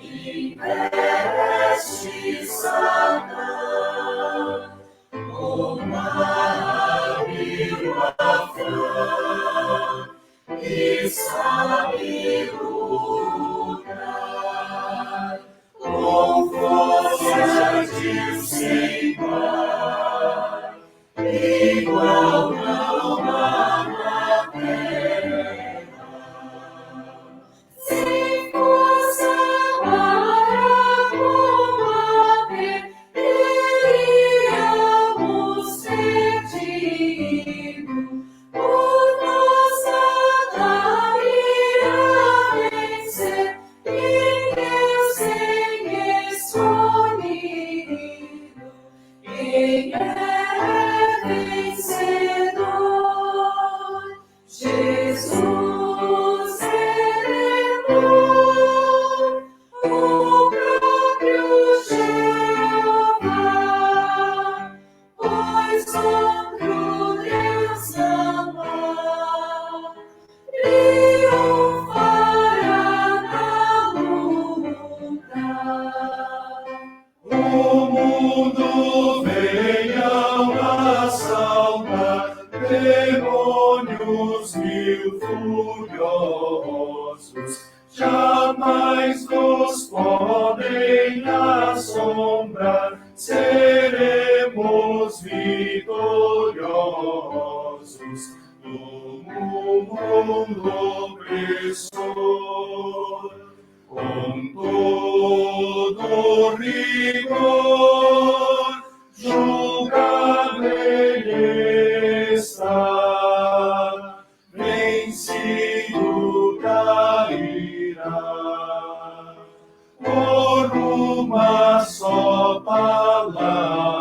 em veste Satã, uma afã, e sabe lutar, com força de sem par, igual não há na terra. Sem força para combater, teríamos perdido. Por nossa daria vencer, e Deus sem escolhido, quem é vencedor? Jesus celebrar o próprio Jeová, pois outro Deus amar, triunfará na luta. O mundo venham assaltar, demônios mil furiosos, jamais nos podem assombrar, seremos vitoriosos no mundo opressor. Com todo rigor, julgado ele está, vencido cairá, por uma só palavra.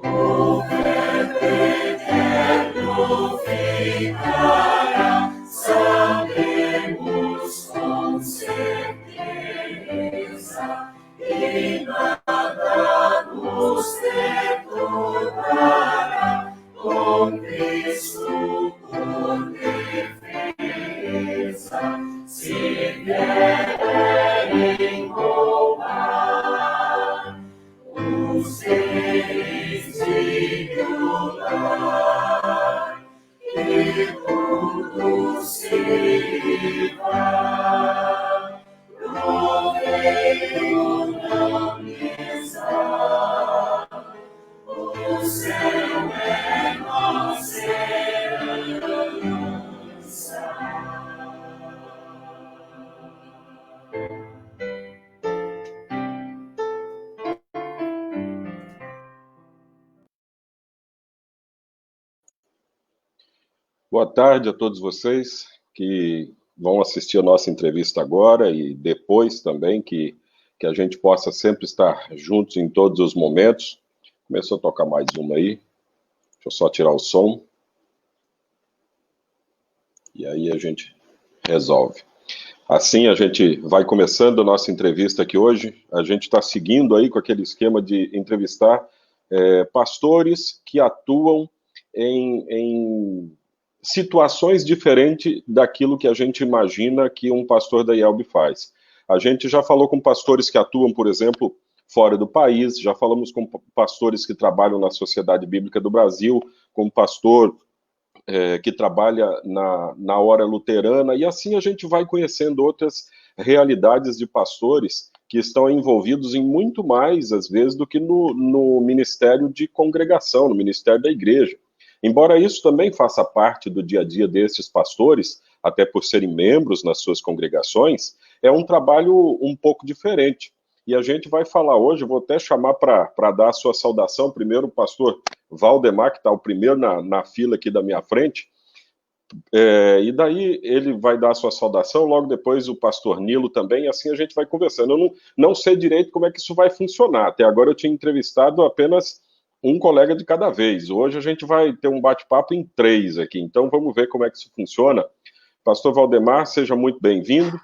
O verbo eterno ficará, sabemos com certeza, e nada nos perturbará, com Cristo por defesa, se vierem roubar os reis de Judá, e tudo se livrar, proveio não lhes dá, o céu é nossa herança. Boa tarde a todos vocês que vão assistir a nossa entrevista agora e depois também, que a gente possa sempre estar juntos em todos os momentos. Começou a tocar mais uma aí. Deixa eu só tirar o som. E aí a gente resolve. Assim a gente vai começando a nossa entrevista aqui hoje. A gente está seguindo aí com aquele esquema de entrevistar pastores que atuam em situações diferentes daquilo que a gente imagina que um pastor da IELB faz. A gente já falou com pastores que atuam, por exemplo, fora do país, já falamos com pastores que trabalham na Sociedade Bíblica do Brasil, com pastor que trabalha na hora luterana, e assim a gente vai conhecendo outras realidades de pastores que estão envolvidos em muito mais, às vezes, do que no ministério de congregação, no ministério da igreja. Embora isso também faça parte do dia a dia desses pastores, até por serem membros nas suas congregações, é um trabalho um pouco diferente. E a gente vai falar hoje, vou até chamar para dar a sua saudação, primeiro o pastor Valdemar, que está o primeiro na fila aqui da minha frente, e daí ele vai dar a sua saudação, logo depois o pastor Nilo também, e assim a gente vai conversando. Eu não sei direito como é que isso vai funcionar, até agora eu tinha entrevistado apenas um colega de cada vez. Hoje a gente vai ter um bate-papo em 3 aqui, então vamos ver como é que isso funciona. Pastor Valdemar, seja muito bem-vindo.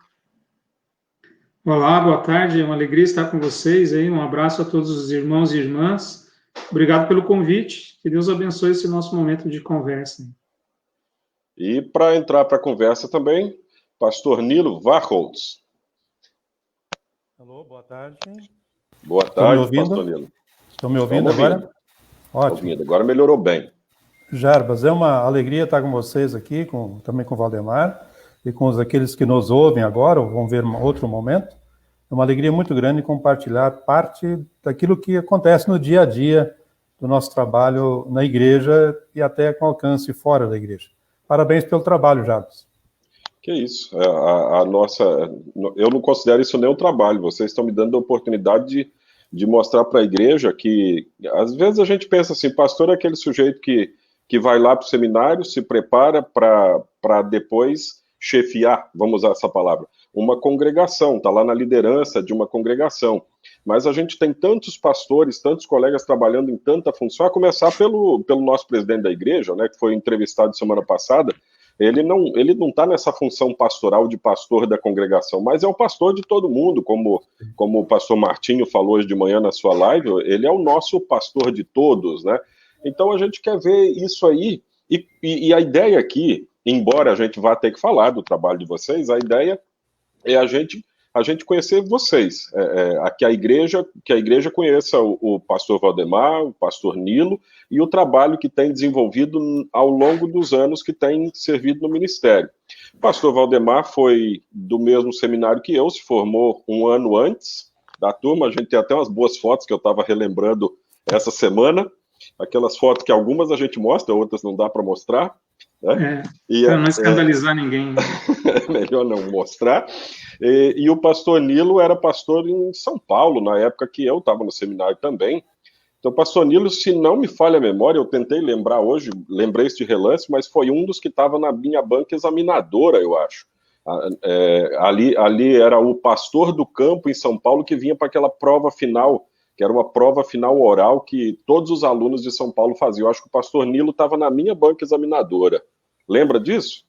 Olá, boa tarde, é uma alegria estar com vocês aí, um abraço a todos os irmãos e irmãs, obrigado pelo convite, que Deus abençoe esse nosso momento de conversa. E para entrar para a conversa também, pastor Nilo Warholtz. Alô, boa tarde. Boa tarde, pastor Nilo. Estão me ouvindo agora? Ótimo. Ouvindo. Agora melhorou bem. Jarbas, é uma alegria estar com vocês aqui, também com o Valdemar, e com aqueles que nos ouvem agora, ou vão ver em outro momento. É uma alegria muito grande compartilhar parte daquilo que acontece no dia a dia do nosso trabalho na igreja e até com alcance fora da igreja. Parabéns pelo trabalho, Jarbas. Que isso. Eu não considero isso nem um trabalho. Vocês estão me dando a oportunidade de mostrar para a igreja que, às vezes, a gente pensa assim, pastor é aquele sujeito que vai lá para o seminário, se prepara para depois chefiar, vamos usar essa palavra, uma congregação, está lá na liderança de uma congregação. Mas a gente tem tantos pastores, tantos colegas trabalhando em tanta função, a começar pelo nosso presidente da igreja, né, que foi entrevistado semana passada. Ele não está nessa função pastoral de pastor da congregação, mas é o pastor de todo mundo, como o pastor Martinho falou hoje de manhã na sua live, ele é o nosso pastor de todos, né? Então a gente quer ver isso aí, e a ideia aqui, embora a gente vá ter que falar do trabalho de vocês, a ideia é a gente conhecer vocês, que a igreja conheça o pastor Valdemar, o pastor Nilo, e o trabalho que tem desenvolvido ao longo dos anos que tem servido no ministério. O pastor Valdemar foi do mesmo seminário que eu, se formou um ano antes da turma, a gente tem até umas boas fotos que eu estava relembrando essa semana, aquelas fotos que algumas a gente mostra, outras não dá para mostrar, né? Para não escandalizar ninguém. Melhor não mostrar. E o pastor Nilo era pastor em São Paulo, na época que eu estava no seminário também. Então, o pastor Nilo, se não me falha a memória, eu tentei lembrar hoje, lembrei este relance, mas foi um dos que estava na minha banca examinadora, eu acho. Ali era o pastor do campo em São Paulo que vinha para aquela prova final, que era uma prova final oral que todos os alunos de São Paulo faziam. Eu acho que o pastor Nilo estava na minha banca examinadora. Lembra disso?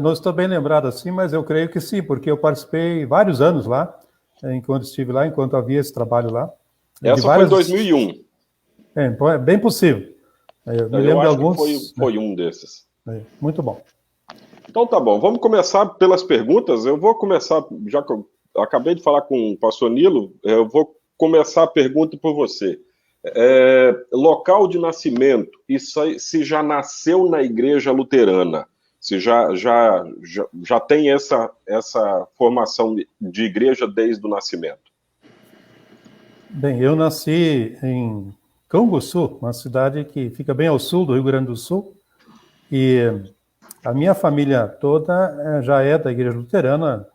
Não estou bem lembrado assim, mas eu creio que sim, porque eu participei vários anos lá, enquanto estive lá, enquanto havia esse trabalho lá. Essa foi em 2001. É bem possível. Eu me lembro de alguns. Foi um desses. Muito bom. Então tá bom, vamos começar pelas perguntas. Eu vou começar, já que eu acabei de falar com o pastor Nilo, eu vou começar a pergunta por você. Local de nascimento, e se já nasceu na igreja luterana, se já tem essa formação de igreja desde o nascimento? Bem, eu nasci em Canguçu, uma cidade que fica bem ao sul do Rio Grande do Sul, e a minha família toda já é da igreja luterana,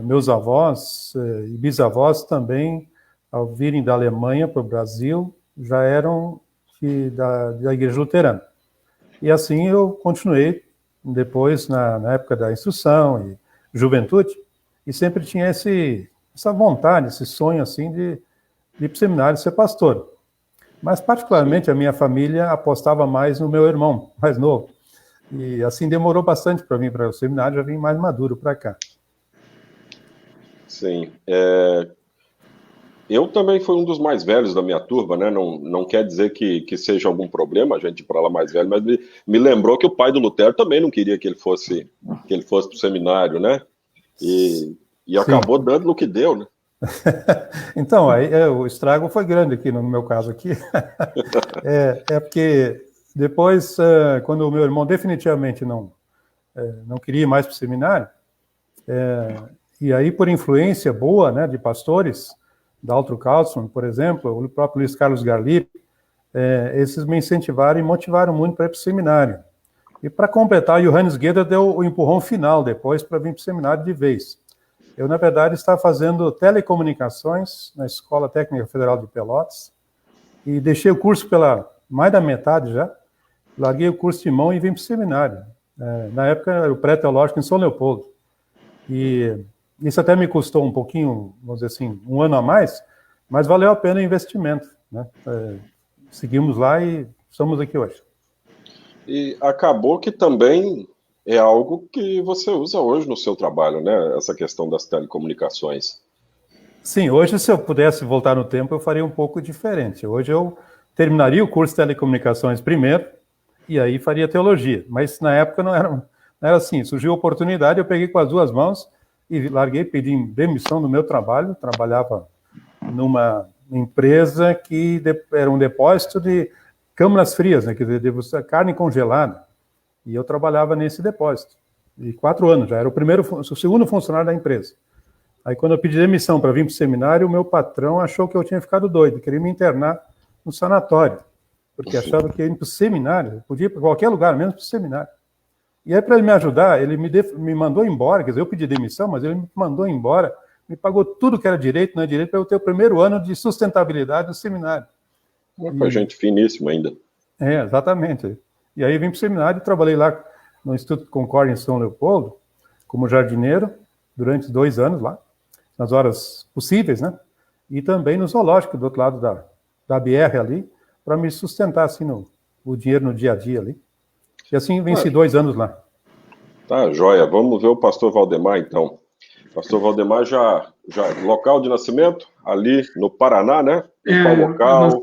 meus avós e bisavós também, ao virem da Alemanha para o Brasil, já eram da igreja luterana. E assim eu continuei depois, na época da instrução e juventude, e sempre tinha essa vontade, esse sonho assim de ir para o seminário e ser pastor. Mas, particularmente, a minha família apostava mais no meu irmão, mais novo. E assim demorou bastante para vir para o seminário, já vim mais maduro para cá. Sim. Eu também fui um dos mais velhos da minha turma, né? Não quer dizer que seja algum problema a gente ir para lá mais velho, mas me lembrou que o pai do Lutero também não queria que ele fosse para o seminário, né? E acabou dando no que deu, né? Então, aí, o estrago foi grande aqui no meu caso aqui. Porque depois, quando o meu irmão definitivamente não queria ir mais para o seminário, e aí por influência boa, né, de pastores, Daltro Carlson, por exemplo, o próprio Luiz Carlos Garlip, esses me incentivaram e motivaram muito para ir para o seminário. E para completar, Johannes Gueder deu o empurrão final depois para vir para o seminário de vez. Eu, na verdade, estava fazendo telecomunicações na Escola Técnica Federal de Pelotas e deixei o curso pela mais da metade já, larguei o curso de mão e vim para o seminário. Na época, era o pré-teológico em São Leopoldo. E isso até me custou um pouquinho, vamos dizer assim, um ano a mais, mas valeu a pena o investimento, né? Seguimos lá e estamos aqui hoje. E acabou que também é algo que você usa hoje no seu trabalho, né? Essa questão das telecomunicações. Sim, hoje, se eu pudesse voltar no tempo, eu faria um pouco diferente. Hoje eu terminaria o curso de telecomunicações primeiro, e aí faria teologia. Mas na época Era assim, surgiu a oportunidade, eu peguei com as duas mãos e larguei, pedi demissão do meu trabalho. Trabalhava numa empresa que era um depósito de câmaras frias, né, quer dizer, de carne congelada. E eu trabalhava nesse depósito. E 4 anos, já era o segundo funcionário da empresa. Aí, quando eu pedi demissão para vir para o seminário, o meu patrão achou que eu tinha ficado doido, queria me internar no sanatório, porque achava que ia ir para o seminário, podia ir para qualquer lugar, menos para o seminário. E aí, para ele me ajudar, ele me mandou embora, quer dizer, eu pedi demissão, mas ele me mandou embora, me pagou tudo que era direito, não é direito, para eu ter o primeiro ano de sustentabilidade no seminário. Foi gente finíssima ainda. Exatamente. E aí vim para o seminário e trabalhei lá no Instituto Concórdia em São Leopoldo, como jardineiro, durante 2 anos lá, nas horas possíveis, né? E também no zoológico, do outro lado da BR ali, para me sustentar, assim, o dinheiro no dia a dia ali. E assim venci 2 anos lá. Tá, joia. Vamos ver o pastor Valdemar, então. Pastor Valdemar já local de nascimento, ali no Paraná, né? Qual local?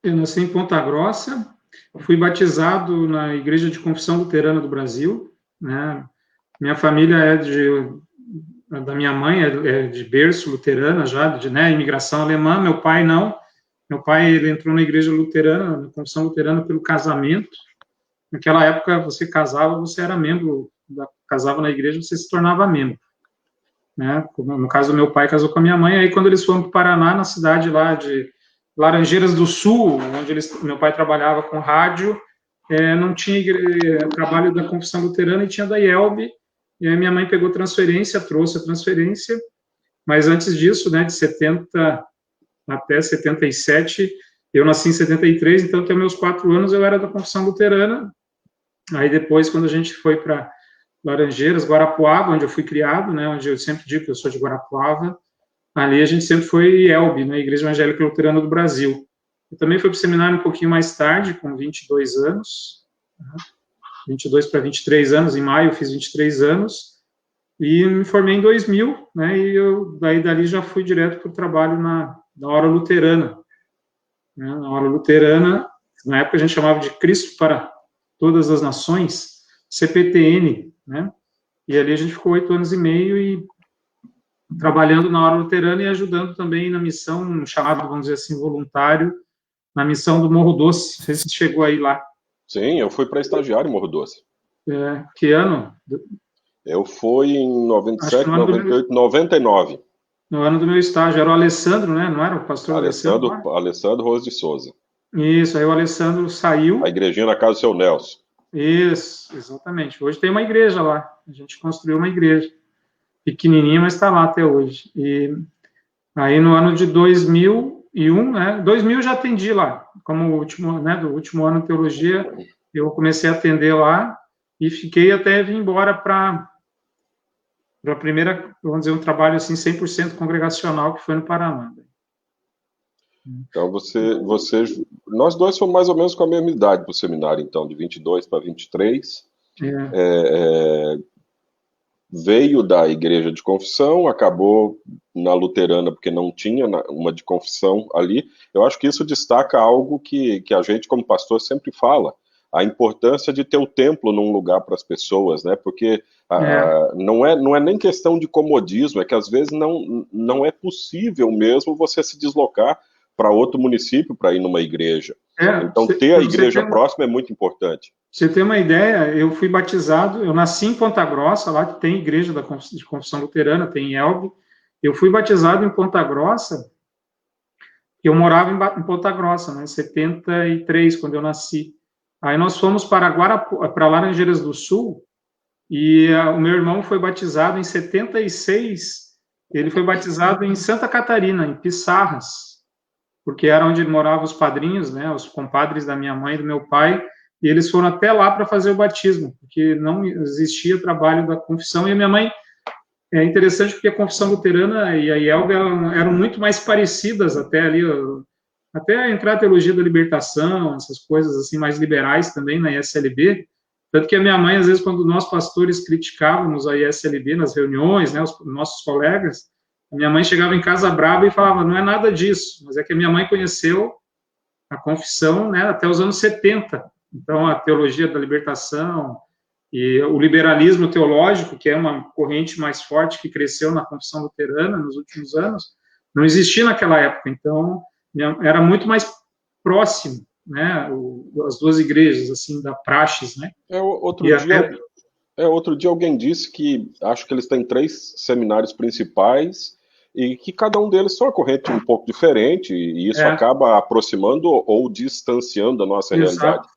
Eu nasci em Ponta Grossa, fui batizado na Igreja de Confissão Luterana do Brasil, né? Minha família da minha mãe é de berço luterana já, né, imigração alemã. Meu pai não. Meu pai, ele entrou na Igreja Luterana, na Confissão Luterana, pelo casamento. Naquela época, você casava, você era membro, casava na igreja, você se tornava membro. Né? No caso, meu pai casou com a minha mãe, aí quando eles foram para o Paraná, na cidade lá de Laranjeiras do Sul, onde meu pai trabalhava com rádio, não tinha trabalho da Confissão Luterana e tinha da IELB, e aí minha mãe pegou transferência, trouxe a transferência, mas antes disso, né, de 70 até 77, eu nasci em 73, então até meus 4 anos eu era da Confissão Luterana. Aí depois, quando a gente foi para Laranjeiras, Guarapuava, onde eu fui criado, né, onde eu sempre digo que eu sou de Guarapuava, ali a gente sempre foi IELB, né, Igreja Evangélica Luterana do Brasil. Eu também fui para o seminário um pouquinho mais tarde, com 22 anos, né, 22 para 23 anos, em maio eu fiz 23 anos, e me formei em 2000, né, e eu dali já fui direto para o trabalho na hora luterana. Né, na hora luterana, na época a gente chamava de Cristo para Todas as Nações, CPTN, né, e ali a gente ficou 8 anos e meio e trabalhando na hora luterana e ajudando também na missão, um chamado, vamos dizer assim, voluntário, na missão do Morro Doce. Não sei se chegou aí lá. Sim, eu fui para estagiário em Morro Doce. Que ano? Eu fui em 97, 98, 99. No ano do meu estágio, era o Alessandro, né? Não era o pastor Alessandro? Alessandro Rose de Souza. Isso, aí o Alessandro saiu. A igrejinha na casa do seu Nelson. Isso, exatamente. Hoje tem uma igreja lá. A gente construiu uma igreja. Pequenininha, mas está lá até hoje. E aí no ano de 2001, né? 2000 eu já atendi lá. Como último, né? Do último ano de teologia, eu comecei a atender lá e fiquei até vir embora para a primeira, vamos dizer, um trabalho assim 100% congregacional que foi no Paraná. Então nós dois fomos mais ou menos com a mesma idade para o seminário, então, de 22 para 23. Veio da igreja de confissão, acabou na luterana porque não tinha uma de confissão ali. Eu acho que isso destaca algo que a gente, como pastor, sempre fala, a importância de ter o templo num lugar para as pessoas, né? Porque não é nem questão de comodismo, é que às vezes não é possível mesmo você se deslocar para outro município para ir numa igreja. Então, ter a igreja próxima é muito importante. Você tem uma ideia, eu fui batizado, eu nasci em Ponta Grossa, lá que tem igreja de confissão luterana, tem IELB. Eu fui batizado em Ponta Grossa, eu morava em Ponta Grossa, né, em 73, quando eu nasci. Aí nós fomos para Laranjeiras do Sul, e o meu irmão foi batizado em 76, ele foi batizado em Santa Catarina, em Pissarras, porque era onde moravam os padrinhos, né, os compadres da minha mãe e do meu pai, e eles foram até lá para fazer o batismo, porque não existia trabalho da confissão, e a minha mãe, é interessante porque a confissão luterana e a IELB eram muito mais parecidas até ali, até entrar a teologia da libertação, essas coisas assim mais liberais também na ISLB, tanto que a minha mãe, às vezes, quando nós pastores criticávamos a ISLB nas reuniões, né, os nossos colegas, a minha mãe chegava em casa brava e falava, não é nada disso, mas é que a minha mãe conheceu a confissão, né, até os anos 70, então a teologia da libertação, E o liberalismo teológico, que é uma corrente mais forte que cresceu na confissão luterana nos últimos anos, não existia naquela época. Então, era muito mais próximo, né, as duas igrejas, assim, da praxis, né? Outro dia alguém disse que acho que eles têm 3 seminários principais e que cada um deles são uma corrente um pouco diferente, e isso acaba aproximando ou distanciando a nossa realidade.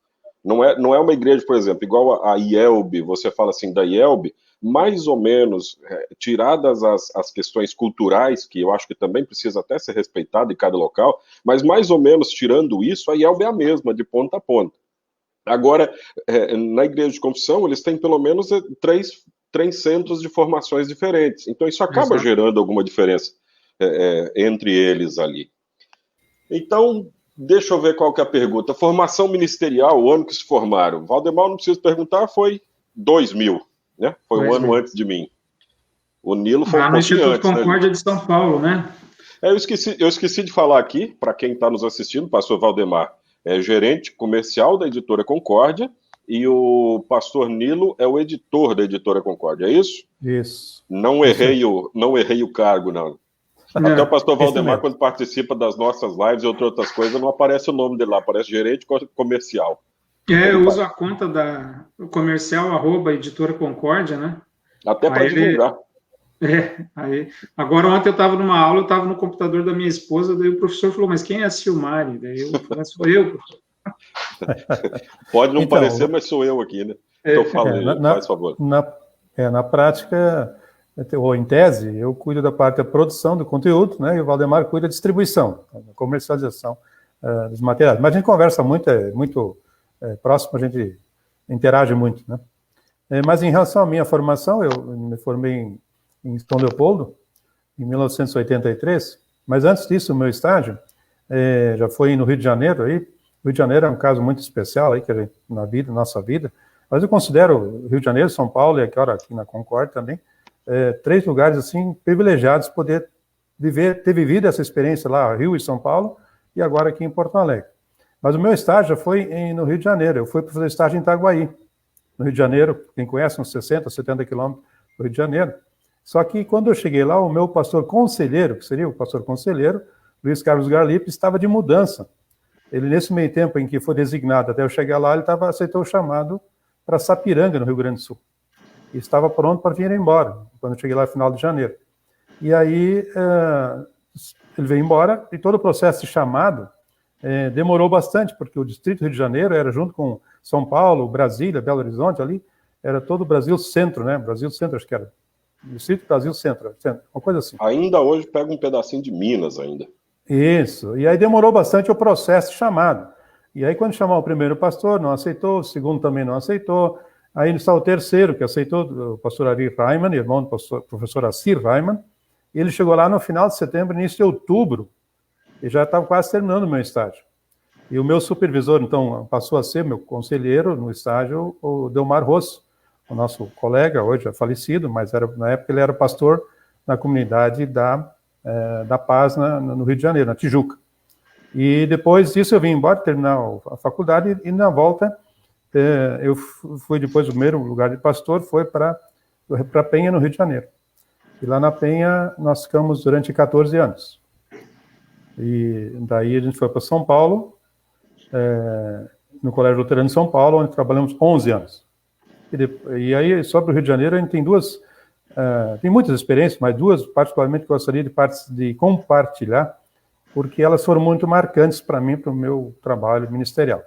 Não é uma igreja, por exemplo, igual a IELB, você fala assim da IELB, mais ou menos, tiradas as questões culturais, que eu acho que também precisa até ser respeitada em cada local, mas mais ou menos tirando isso, a IELB é a mesma, de ponta a ponta. Agora, na igreja de confissão, eles têm pelo menos 3 centros de formações diferentes. Então, isso acaba gerando alguma diferença entre eles ali. Então, deixa eu ver qual que é a pergunta. Formação ministerial, o ano que se formaram. Valdemar, não preciso perguntar, foi 2000, né? Foi um ano antes de mim. O Nilo foi um pouquinho antes. No Instituto Concórdia de São Paulo, né? Eu esqueci de falar aqui, para quem está nos assistindo, pastor Valdemar é gerente comercial da Editora Concórdia, e o pastor Nilo é o editor da Editora Concórdia, é isso? Isso. Não errei o cargo, não. Até o pastor Valdemar, quando participa das nossas lives e outras coisas, não aparece o nome dele lá, aparece gerente comercial. Eu uso a conta da comercial, @Editora Concórdia, né? Até para divulgar. Agora, ontem eu estava numa aula, eu estava no computador da minha esposa, daí o professor falou, mas quem é a Silmari? Daí eu falei, sou eu, professor. Pode não parecer, mas sou eu aqui, né? Então, faz favor. Na prática, ou em tese, eu cuido da parte da produção do conteúdo, né? E o Valdemar cuida da distribuição, da comercialização dos materiais. Mas a gente conversa muito, muito próximo, a gente interage muito, né? Mas em relação à minha formação, eu me formei em São Leopoldo, em 1983, mas antes disso, o meu estágio já foi no Rio de Janeiro. Aí, o Rio de Janeiro é um caso muito especial aí, que a gente, nossa vida, mas eu considero o Rio de Janeiro, São Paulo e agora aqui na Concórdia também, 3 lugares assim privilegiados poder ter vivido essa experiência lá, Rio e São Paulo, e agora aqui em Porto Alegre. Mas o meu estágio já foi no Rio de Janeiro, eu fui para fazer estágio em Itaguaí, no Rio de Janeiro, quem conhece, uns 60, 70 quilômetros do Rio de Janeiro. Só que quando eu cheguei lá, o meu pastor conselheiro, que seria o pastor conselheiro, Luiz Carlos Garlipe, estava de mudança. Ele, nesse meio tempo em que foi designado até eu chegar lá, ele aceitou o chamado para Sapiranga, no Rio Grande do Sul. E estava pronto para vir embora, quando eu cheguei lá no final de janeiro. E aí, ele veio embora, e todo o processo de chamado demorou bastante, porque o Distrito Rio de Janeiro era junto com São Paulo, Brasília, Belo Horizonte, ali, era todo o Brasil Centro, né? Brasil Centro, acho que era. Distrito Brasil Centro, uma coisa assim. Ainda hoje pega um pedacinho de Minas ainda. Isso, e aí demorou bastante o processo de chamado. E aí quando chamou o primeiro pastor, não aceitou, o segundo também não aceitou, aí está o terceiro, que aceitou, o pastor Ari Reimann, irmão do professor Assir Reimann, e ele chegou lá no final de setembro, início de outubro, e já estava quase terminando o meu estágio. E o meu supervisor, então, passou a ser meu conselheiro no estágio, o Delmar Rosso, o nosso colega, hoje é falecido, mas na época ele era pastor na comunidade da Paz, no Rio de Janeiro, na Tijuca. E depois disso eu vim embora, terminar a faculdade, e na volta eu fui depois, o primeiro lugar de pastor foi para Penha, no Rio de Janeiro. E lá na Penha nós ficamos durante 14 anos. E daí a gente foi para São Paulo, no Colégio Luterano de São Paulo, onde trabalhamos 11 anos. E aí, sobre o Rio de Janeiro, a gente tem tem muitas experiências, mas 2 particularmente gostaria de compartilhar, porque elas foram muito marcantes para mim, para o meu trabalho ministerial.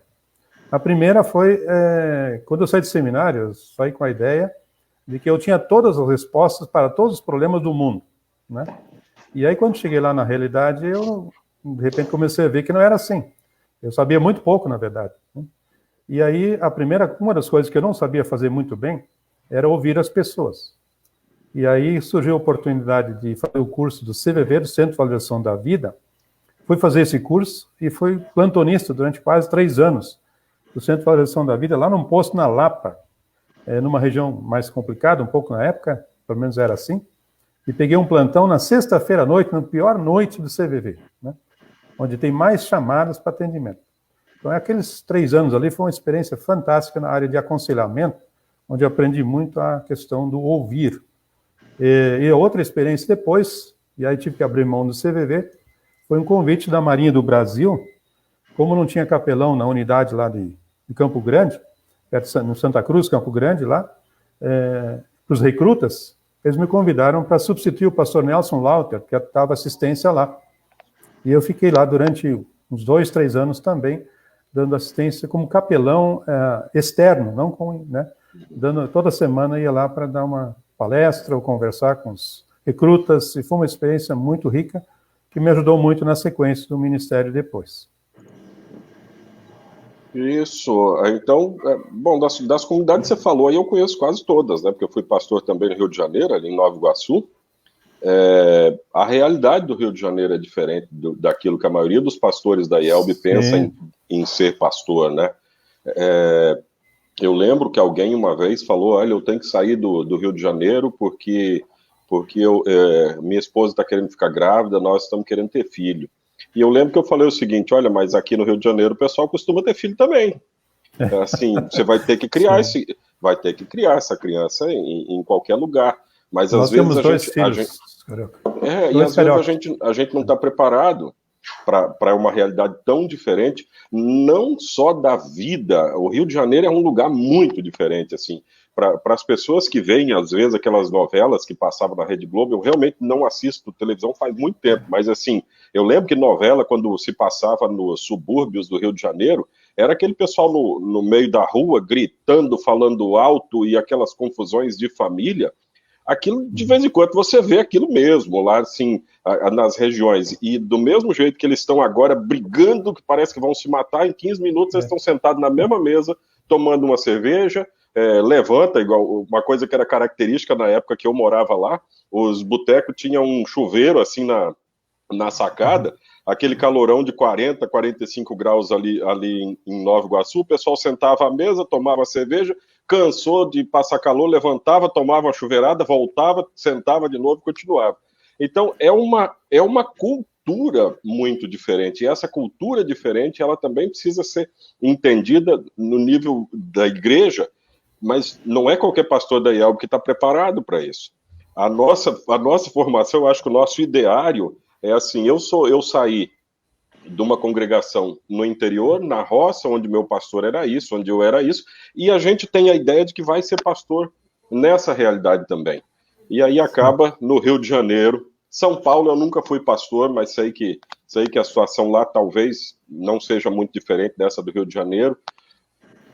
A primeira foi, quando eu saí do seminário, eu saí com a ideia de que eu tinha todas as respostas para todos os problemas do mundo, né? E aí, quando cheguei lá na realidade, eu, de repente, comecei a ver que não era assim. Eu sabia muito pouco, na verdade, né? E aí, uma das coisas que eu não sabia fazer muito bem era ouvir as pessoas. E aí surgiu a oportunidade de fazer o curso do CVV, do Centro de Valorização da Vida. Fui fazer esse curso e fui plantonista durante quase 3 anos do Centro de Valorização da Vida, lá num posto na Lapa, numa região mais complicada, um pouco na época, pelo menos era assim. E peguei um plantão na sexta-feira à noite, na pior noite do CVV, né? Onde tem mais chamadas para atendimento. Então, aqueles 3 anos ali foi uma experiência fantástica na área de aconselhamento onde eu aprendi muito a questão do ouvir. E outra experiência depois, e aí tive que abrir mão do CVV, foi um convite da Marinha do Brasil, como não tinha capelão na unidade lá de Campo Grande, no Santa Cruz, Campo Grande, lá, para os recrutas, eles me convidaram para substituir o pastor Nelson Lauter, que estava assistência lá. E eu fiquei lá durante uns 2, 3 anos também, dando assistência como capelão externo, não com, né, toda semana ia lá para dar uma palestra ou conversar com os recrutas, e foi uma experiência muito rica, que me ajudou muito na sequência do ministério depois. Isso, então, bom, das comunidades que você falou, aí eu conheço quase todas, né, porque eu fui pastor também no Rio de Janeiro, ali em Nova Iguaçu. A realidade do Rio de Janeiro é diferente daquilo que a maioria dos pastores da IELB pensa em ser pastor, né? Eu lembro que alguém uma vez falou, olha, eu tenho que sair do Rio de Janeiro porque minha esposa está querendo ficar grávida, nós estamos querendo ter filho. E eu lembro que eu falei o seguinte, olha, mas aqui no Rio de Janeiro o pessoal costuma ter filho também. Assim, você vai ter que criar essa criança em qualquer lugar. Mas às vezes a gente não está preparado para uma realidade tão diferente, não só da vida. O Rio de Janeiro é um lugar muito diferente, assim. Para as pessoas que veem, às vezes, aquelas novelas que passavam na Rede Globo, eu realmente não assisto televisão faz muito tempo, mas assim, eu lembro que novela, quando se passava nos subúrbios do Rio de Janeiro, era aquele pessoal no meio da rua, gritando, falando alto, e aquelas confusões de família. Aquilo, de vez em quando, você vê aquilo mesmo, lá, assim, nas regiões. E do mesmo jeito que eles estão agora brigando, que parece que vão se matar, em 15 minutos eles estão sentados na mesma mesa, tomando uma cerveja, levanta, igual uma coisa que era característica na época que eu morava lá, os botecos tinham um chuveiro, assim, na sacada, aquele calorão de 40, 45 graus ali em Nova Iguaçu, o pessoal sentava à mesa, tomava cerveja, cansou de passar calor, levantava, tomava uma chuveirada, voltava, sentava de novo e continuava. Então, é uma cultura muito diferente, e essa cultura diferente, ela também precisa ser entendida no nível da igreja, mas não é qualquer pastor da IELB que está preparado para isso. A nossa formação, eu acho que o nosso ideário é assim, eu saí de uma congregação no interior, na roça, onde meu pastor era isso, onde eu era isso, e a gente tem a ideia de que vai ser pastor nessa realidade também. E aí acaba no Rio de Janeiro. São Paulo eu nunca fui pastor, mas sei que a situação lá talvez não seja muito diferente dessa do Rio de Janeiro.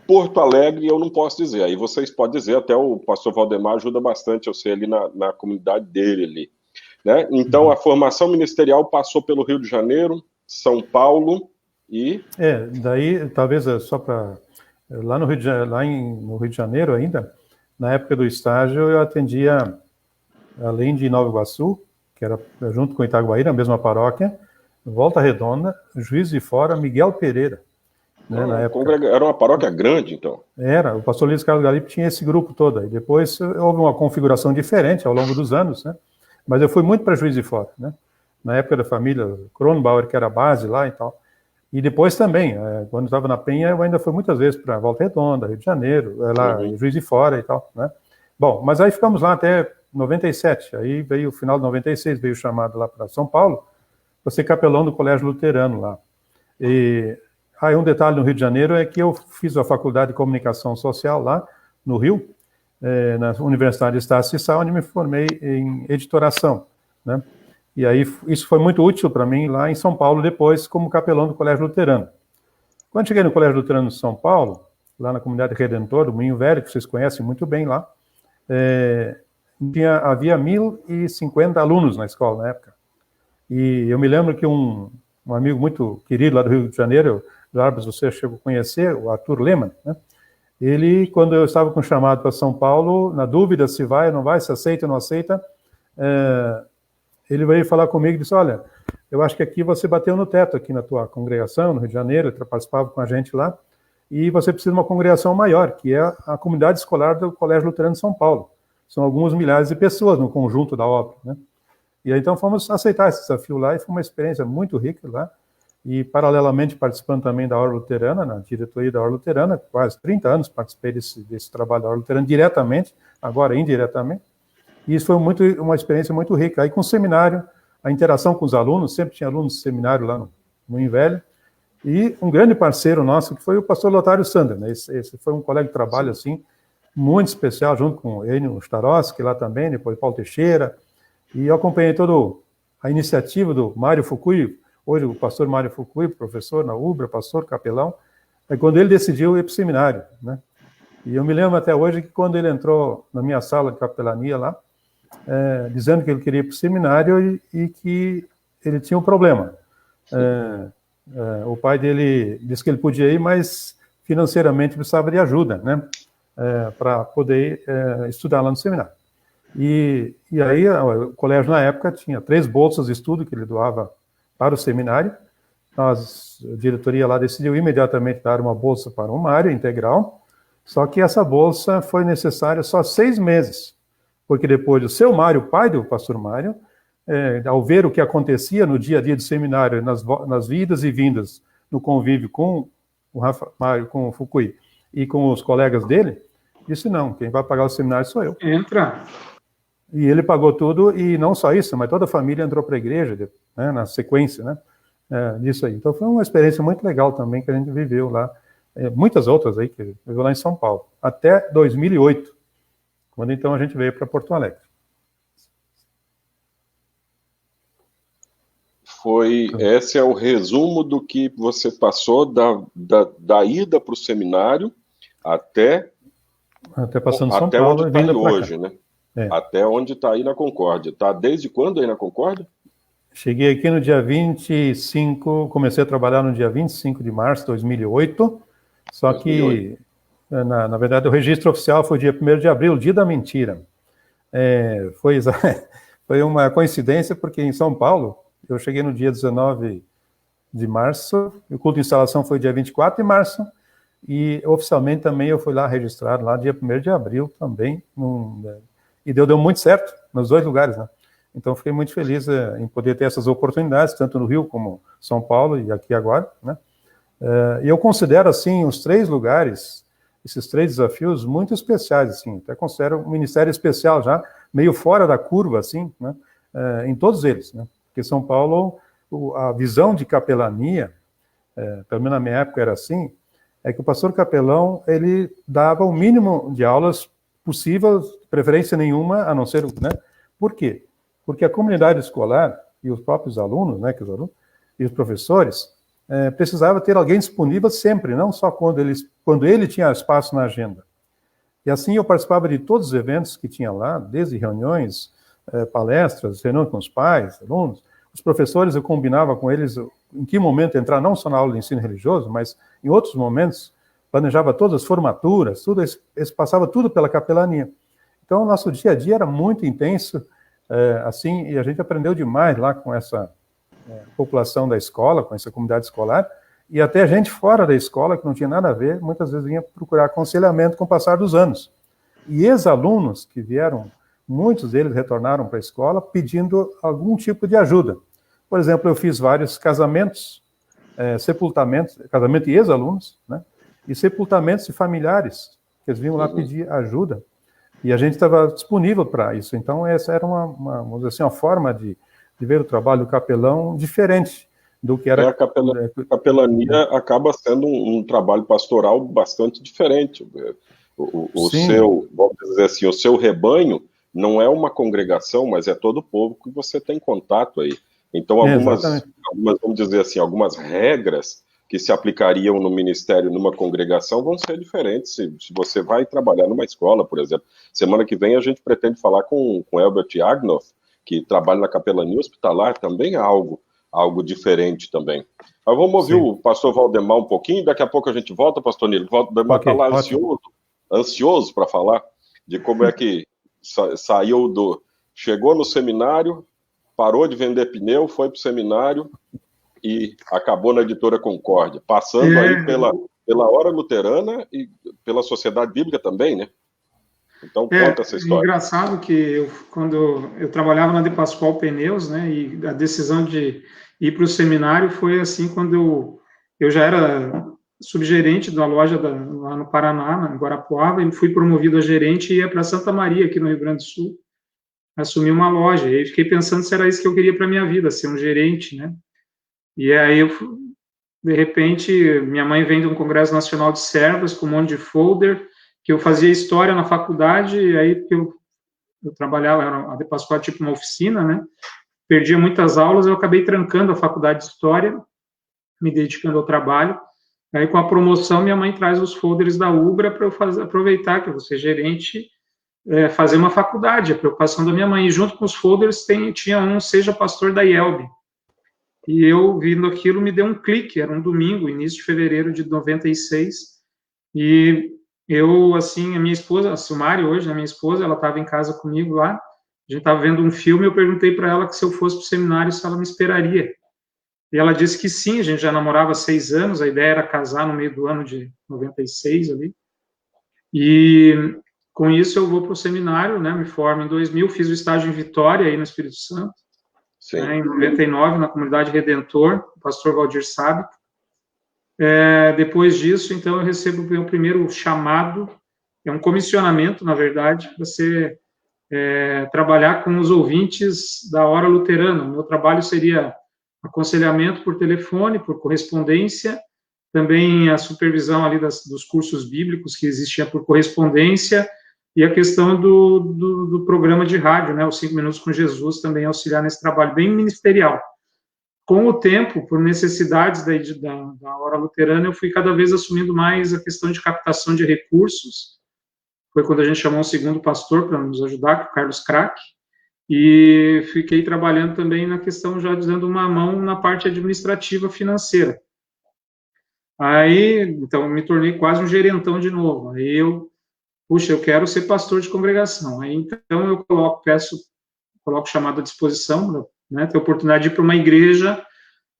Porto Alegre eu não posso dizer, aí vocês podem dizer, até o pastor Valdemar ajuda bastante, eu sei, ali na comunidade dele ali. Né? Então a formação ministerial passou pelo Rio de Janeiro, São Paulo e... daí talvez só para... Lá no Rio de Janeiro ainda, na época do estágio, eu atendia, além de Nova Iguaçu, que era junto com Itaguaí, na mesma paróquia, Volta Redonda, Juiz de Fora, Miguel Pereira. Né, na época. Era uma paróquia grande, então? Era, o pastor Luiz Carlos Galipe tinha esse grupo todo aí. Depois houve uma configuração diferente ao longo dos anos, né? Mas eu fui muito para Juiz de Fora, né? Na época da família Kronbauer, que era a base lá e tal. E depois também, quando estava na Penha, eu ainda fui muitas vezes para Volta Redonda, Rio de Janeiro, lá em Juiz de Fora e tal, né? Bom, mas aí ficamos lá até 97, aí veio o final de 96, veio o chamado lá para São Paulo, para ser capelão do Colégio Luterano lá. E aí um detalhe no Rio de Janeiro é que eu fiz a Faculdade de Comunicação Social lá no Rio, na Universidade de Estácio de Sá, onde me formei em editoração, né? E aí isso foi muito útil para mim lá em São Paulo depois como capelão do Colégio Luterano. Quando cheguei no Colégio Luterano de São Paulo, lá na comunidade Redentor, do Moinho Velho, que vocês conhecem muito bem lá, havia 1.050 alunos na escola na época. E eu me lembro que um amigo muito querido lá do Rio de Janeiro, Jarbas, você chegou a conhecer, o Arthur Lehmann, né? Ele, quando eu estava com chamado para São Paulo, na dúvida se vai ou não vai, se aceita ou não aceita, ele veio falar comigo e disse, olha, eu acho que aqui você bateu no teto, aqui na tua congregação, no Rio de Janeiro, ele participava com a gente lá, e você precisa de uma congregação maior, que é a comunidade escolar do Colégio Luterano de São Paulo. São alguns milhares de pessoas no conjunto da obra, né? E aí, então, fomos aceitar esse desafio lá, e foi uma experiência muito rica lá. e paralelamente participando também da Ordem Luterana, na diretoria da Ordem Luterana, quase 30 anos participei desse trabalho da Ordem Luterana diretamente, agora indiretamente, e isso foi uma experiência muito rica. Aí com o seminário, a interação com os alunos, sempre tinha alunos de seminário lá no Invelho, e um grande parceiro nosso, que foi o pastor Lotário Sander, né? Esse foi um colega de trabalho, assim, muito especial, junto com o Enio Starosky, lá também, depois Paulo Teixeira, e eu acompanhei toda a iniciativa do Mário Fukui, hoje o pastor Mário Fukui, professor na UBRA, pastor capelão, quando ele decidiu ir para o seminário, né? E eu me lembro até hoje que quando ele entrou na minha sala de capelania lá, dizendo que ele queria ir para o seminário e que ele tinha um problema. O pai dele disse que ele podia ir, mas financeiramente precisava de ajuda, né? Para poder estudar lá no seminário. E aí o colégio na época tinha 3 bolsas de estudo que ele doava para o seminário. A diretoria lá decidiu imediatamente dar uma bolsa para o Mário, integral, só que essa bolsa foi necessária só 6 meses, porque depois o seu Mário, pai do pastor Mário, ao ver o que acontecia no dia a dia do seminário, nas idas e vindas, no convívio com o Mário, com o Fukui e com os colegas dele, disse, não, quem vai pagar o seminário sou eu. Entra. E ele pagou tudo, e não só isso, mas toda a família entrou para a igreja, né, na sequência, né, disso aí. Então foi uma experiência muito legal também que a gente viveu lá, muitas outras aí que viveu lá em São Paulo, até 2008, quando então a gente veio para Porto Alegre. Esse é o resumo do que você passou da ida para o seminário até passando São Paulo onde está aí hoje, né? Até onde está aí na Concórdia. Tá desde quando aí na Concórdia? Cheguei aqui no dia 25, comecei a trabalhar no dia 25 de março de 2008, só 2008. Que, na verdade, o registro oficial foi dia 1º de abril, dia da mentira. Foi uma coincidência, porque em São Paulo, eu cheguei no dia 19 de março, o culto de instalação foi dia 24 de março, e oficialmente também eu fui lá registrado, lá dia 1º de abril também, e deu muito certo nos 2 lugares, né? Então fiquei muito feliz em poder ter essas oportunidades, tanto no Rio como São Paulo e aqui agora, né? E eu considero, assim, os 3 lugares, esses 3 desafios muito especiais, assim, até considero um ministério especial já, meio fora da curva, assim, né? Em todos eles, né? Porque São Paulo, a visão de capelania, pelo menos na minha época era assim, é que o pastor capelão, ele dava o mínimo de aulas possível, preferência nenhuma, a não ser, né? Por quê? Porque a comunidade escolar e os próprios alunos, né, e os professores, precisava ter alguém disponível sempre, não só quando ele tinha espaço na agenda. E assim eu participava de todos os eventos que tinha lá, desde reuniões, palestras, reuniões com os pais, alunos. Os professores, eu combinava com eles em que momento entrar, não só na aula de ensino religioso, mas em outros momentos, planejava todas as formaturas, tudo, eles passava tudo pela capelania. Então, o nosso dia a dia era muito intenso, assim, e a gente aprendeu demais lá com essa população da escola, com essa comunidade escolar, e até gente fora da escola, que não tinha nada a ver, muitas vezes vinha procurar aconselhamento com o passar dos anos. E ex-alunos que vieram, muitos deles retornaram para a escola pedindo algum tipo de ajuda. Por exemplo, eu fiz vários casamentos, sepultamentos, casamento de ex-alunos, né? E sepultamentos de familiares, que eles vinham lá pedir ajuda, e a gente estava disponível para isso. Então, essa era vamos dizer assim, uma forma de ver o trabalho do capelão diferente do que era... A capelania acaba sendo um trabalho pastoral bastante diferente. O seu, vamos dizer assim, o seu rebanho não é uma congregação, mas é todo o povo que você tem contato aí. Então, algumas, vamos dizer assim, algumas regras que se aplicariam no ministério, numa congregação, vão ser diferentes se você vai trabalhar numa escola, por exemplo. Semana que vem a gente pretende falar com Elbert Agnoff, que trabalha na capelania hospitalar, também é algo diferente também. Mas vamos ouvir o pastor Valdemar um pouquinho, daqui a pouco a gente volta, pastor Nilo. O Valdemar está lá ansioso para falar de como é que chegou no seminário, parou de vender pneu, foi para o seminário e acabou na Editora Concórdia, passando aí pela Hora Luterana e pela Sociedade Bíblica também, né? Então, conta essa história. É engraçado que quando eu trabalhava na De Pascoal Pneus, né, e a decisão de ir para o seminário foi assim, quando eu já era subgerente da loja lá no Paraná, em Guarapuava, e fui promovido a gerente e ia para Santa Maria, aqui no Rio Grande do Sul, assumir uma loja. E aí fiquei pensando se era isso que eu queria para minha vida, ser um gerente, né? E aí de repente, minha mãe vem de um congresso nacional de servas com um monte de folder, que eu fazia história na faculdade, e aí eu trabalhava, era a de Pascoal, tipo uma oficina, né? Perdia muitas aulas, eu acabei trancando a faculdade de história, me dedicando ao trabalho. Aí, com a promoção, minha mãe traz os folders da Ubra para eu aproveitar que eu vou ser gerente, fazer uma faculdade, a preocupação da minha mãe. E junto com os folders tinha Seja Pastor da IELB. E eu, vendo aquilo, me deu um clique. Era um domingo, início de fevereiro de 96. E eu, assim, a minha esposa, a Silmari, hoje, a minha esposa, ela estava em casa comigo lá. A gente estava vendo um filme, eu perguntei para ela que se eu fosse para o seminário, se ela me esperaria. E ela disse que sim, a gente já namorava há 6 anos, a ideia era casar no meio do ano de 96 ali. E com isso eu vou para o seminário, né, me formo em 2000, fiz o estágio em Vitória, aí no Espírito Santo, né, em 99, na Comunidade Redentor, o pastor Valdir Sábio. Depois disso, então, eu recebo o meu primeiro chamado, é um comissionamento, na verdade, para ser trabalhar com os ouvintes da Hora Luterana. O meu trabalho seria aconselhamento por telefone, por correspondência, também a supervisão ali dos cursos bíblicos que existia por correspondência, e a questão do programa de rádio, né, os 5 Minutos com Jesus, também auxiliar nesse trabalho bem ministerial. Com o tempo, por necessidades da Hora Luterana, eu fui cada vez assumindo mais a questão de captação de recursos. Foi quando a gente chamou um segundo pastor para nos ajudar, o Carlos Crack, e fiquei trabalhando também na questão, já dando uma mão na parte administrativa financeira. Aí, então, me tornei quase um gerentão de novo. Aí eu quero ser pastor de congregação. Aí, então, eu coloco chamado à disposição, né, ter oportunidade de ir para uma igreja.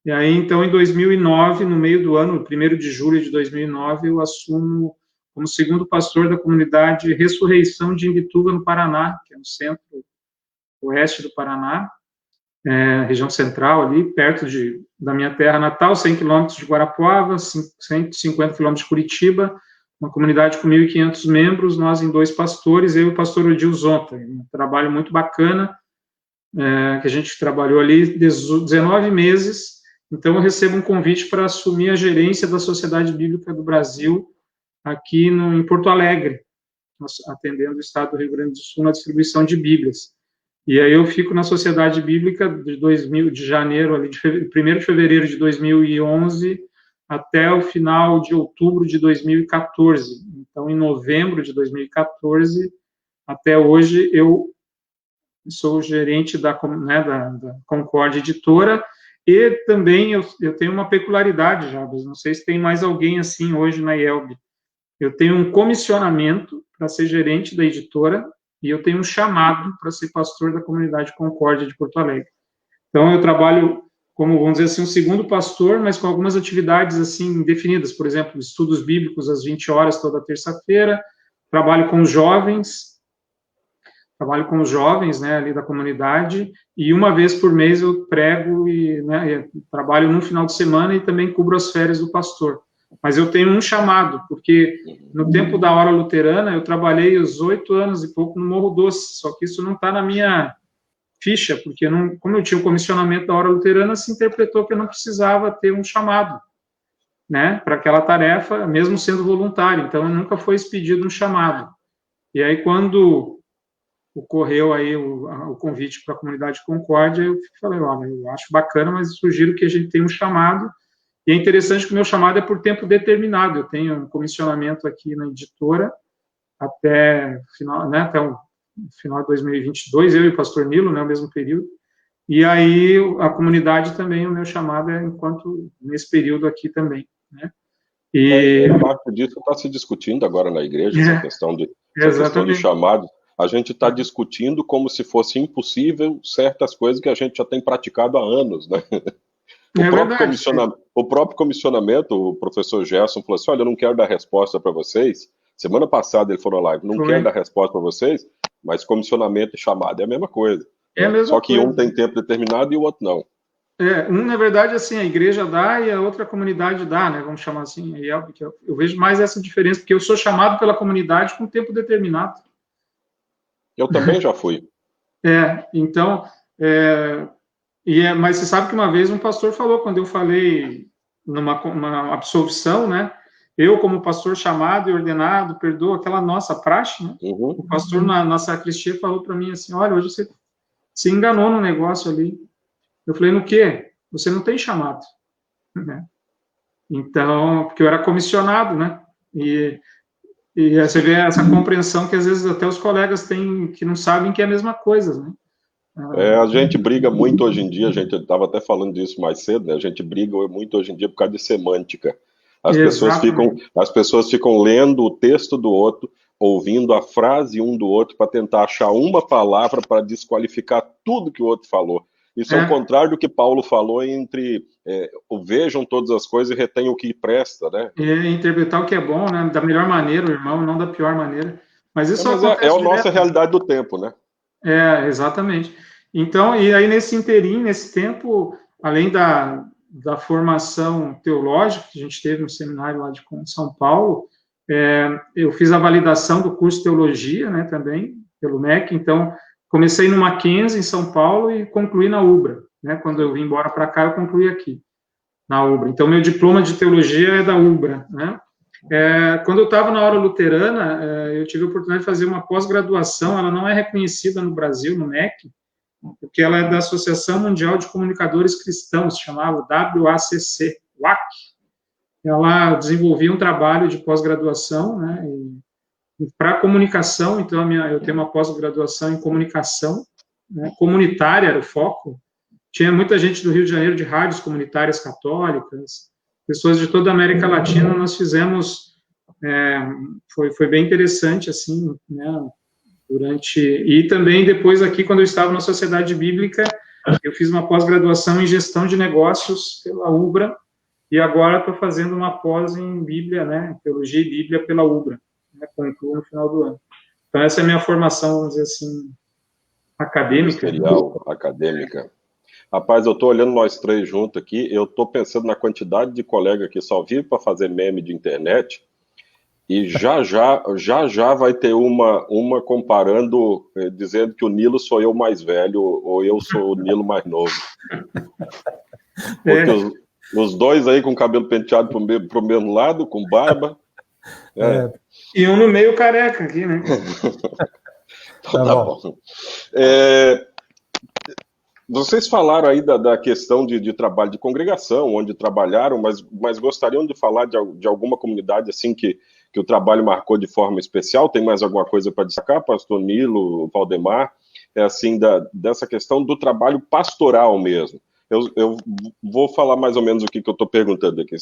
E aí, então, em 2009, no meio do ano, 1º de julho de 2009, eu assumo como segundo pastor da comunidade Ressurreição de Imbituba, no Paraná, que é no centro-oeste do Paraná, região central ali, perto da minha terra natal, 100 quilômetros de Guarapuava, 150 quilômetros de Curitiba, uma comunidade com 1.500 membros, nós em 2 pastores, eu e o pastor Odil Zonta, um trabalho muito bacana, que a gente trabalhou ali 19 meses, então eu recebo um convite para assumir a gerência da Sociedade Bíblica do Brasil, aqui em Porto Alegre, atendendo o estado do Rio Grande do Sul na distribuição de Bíblias. E aí eu fico na Sociedade Bíblica de janeiro, ali, 1º de fevereiro de 2011, até o final de outubro de 2014. Então, em novembro de 2014, até hoje, eu sou gerente da Concorde Editora, e também eu tenho uma peculiaridade, Jabas, não sei se tem mais alguém assim hoje na IELB. Eu tenho um comissionamento para ser gerente da editora, e eu tenho um chamado para ser pastor da comunidade Concórdia de Porto Alegre. Então, eu trabalho como, vamos dizer assim, um segundo pastor, mas com algumas atividades, assim, definidas. Por exemplo, estudos bíblicos às 20 horas toda terça-feira, trabalho com os jovens, né, ali da comunidade, e uma vez por mês eu prego e trabalho num final de semana e também cubro as férias do pastor. Mas eu tenho um chamado, porque no tempo da Hora Luterana, eu trabalhei os 8 anos e pouco no Morro Doce, só que isso não está na minha ficha, porque como eu tinha o comissionamento da Hora Luterana, se interpretou que eu não precisava ter um chamado, né, para aquela tarefa, mesmo sendo voluntário, então nunca foi expedido um chamado. E aí, quando ocorreu aí o convite para a comunidade Concórdia, eu falei, olha, eu acho bacana, mas sugiro que a gente tenha um chamado. E é interessante que o meu chamado é por tempo determinado. Eu tenho um comissionamento aqui na editora até o final de 2022, eu e o pastor Nilo, né, o mesmo período. E aí a comunidade também, o meu chamado é enquanto nesse período aqui também, né? E parte disso está se discutindo agora na igreja, essa questão de chamado. A gente está discutindo como se fosse impossível certas coisas que a gente já tem praticado há anos, né? O próprio comissionamento, o professor Gerson falou assim, olha, eu não quero dar resposta para vocês. Semana passada ele falou live, não quero dar resposta para vocês, mas comissionamento e chamado é a mesma coisa. Só que um tem tempo determinado e o outro não. Na verdade, assim, a igreja dá e a outra comunidade dá, né? Vamos chamar assim. Eu vejo mais essa diferença, porque eu sou chamado pela comunidade com tempo determinado. Eu também já fui. Então, mas você sabe que uma vez um pastor falou, quando eu falei numa absolvição, né? Eu, como pastor chamado e ordenado, perdoo aquela nossa praxe, né? Uhum. O pastor na sacristia falou para mim assim, olha, hoje você se enganou no negócio ali. Eu falei, no quê? Você não tem chamado. Né? Então, porque eu era comissionado, né? E você vê essa compreensão que às vezes até os colegas têm, que não sabem que é a mesma coisa, né? A gente briga muito hoje em dia, a gente estava até falando disso mais cedo, né? A gente briga muito hoje em dia por causa de semântica. As pessoas ficam lendo o texto do outro, ouvindo a frase um do outro para tentar achar uma palavra para desqualificar tudo que o outro falou. Isso é o contrário do que Paulo falou entre vejam todas as coisas e retenham o que presta, né? Interpretar o que é bom, né? Da melhor maneira, irmão, não da pior maneira. Mas isso acontece a nossa realidade do tempo, né? Exatamente. Então, e aí nesse interim, nesse tempo, além da formação teológica que a gente teve no seminário lá de São Paulo, eu fiz a validação do curso de teologia, né, também, pelo MEC. Então, comecei no Mackenzie, em São Paulo, e concluí na UBRA, né? Quando eu vim embora para cá, eu concluí aqui, na UBRA. Então, meu diploma de teologia é da UBRA, né? Quando eu estava na hora luterana, eu tive a oportunidade de fazer uma pós-graduação. Ela não é reconhecida no Brasil, no MEC, porque ela é da Associação Mundial de Comunicadores Cristãos, chamava WACC, WAC. Ela desenvolvia um trabalho de pós-graduação, né, para comunicação. Então, eu tenho uma pós-graduação em comunicação, né, comunitária era o foco. Tinha muita gente do Rio de Janeiro, de rádios comunitárias católicas, pessoas de toda a América Latina. Nós fizemos, foi bem interessante, assim, né, e também depois aqui, quando eu estava na Sociedade Bíblica, eu fiz uma pós-graduação em gestão de negócios pela UBRA, e agora estou fazendo uma pós em Bíblia, né, Teologia e Bíblia pela UBRA, né, concluo no final do ano. Então, essa é a minha formação, vamos dizer assim, acadêmica. Acadêmica. Rapaz, eu estou olhando nós três juntos aqui, eu estou pensando na quantidade de colega que só vive para fazer meme de internet, e já vai ter uma comparando, dizendo que o Nilo sou eu mais velho, ou eu sou o Nilo mais novo. Porque os dois aí com o cabelo penteado pro mesmo lado, com barba. E um no meio careca aqui, né? Então, tá bom. Vocês falaram aí da questão de trabalho de congregação, onde trabalharam, mas gostariam de falar de alguma comunidade assim que o trabalho marcou de forma especial? Tem mais alguma coisa para destacar, pastor Nilo, Valdemar? Assim, dessa questão do trabalho pastoral mesmo. Eu vou falar mais ou menos o que eu estou perguntando aqui.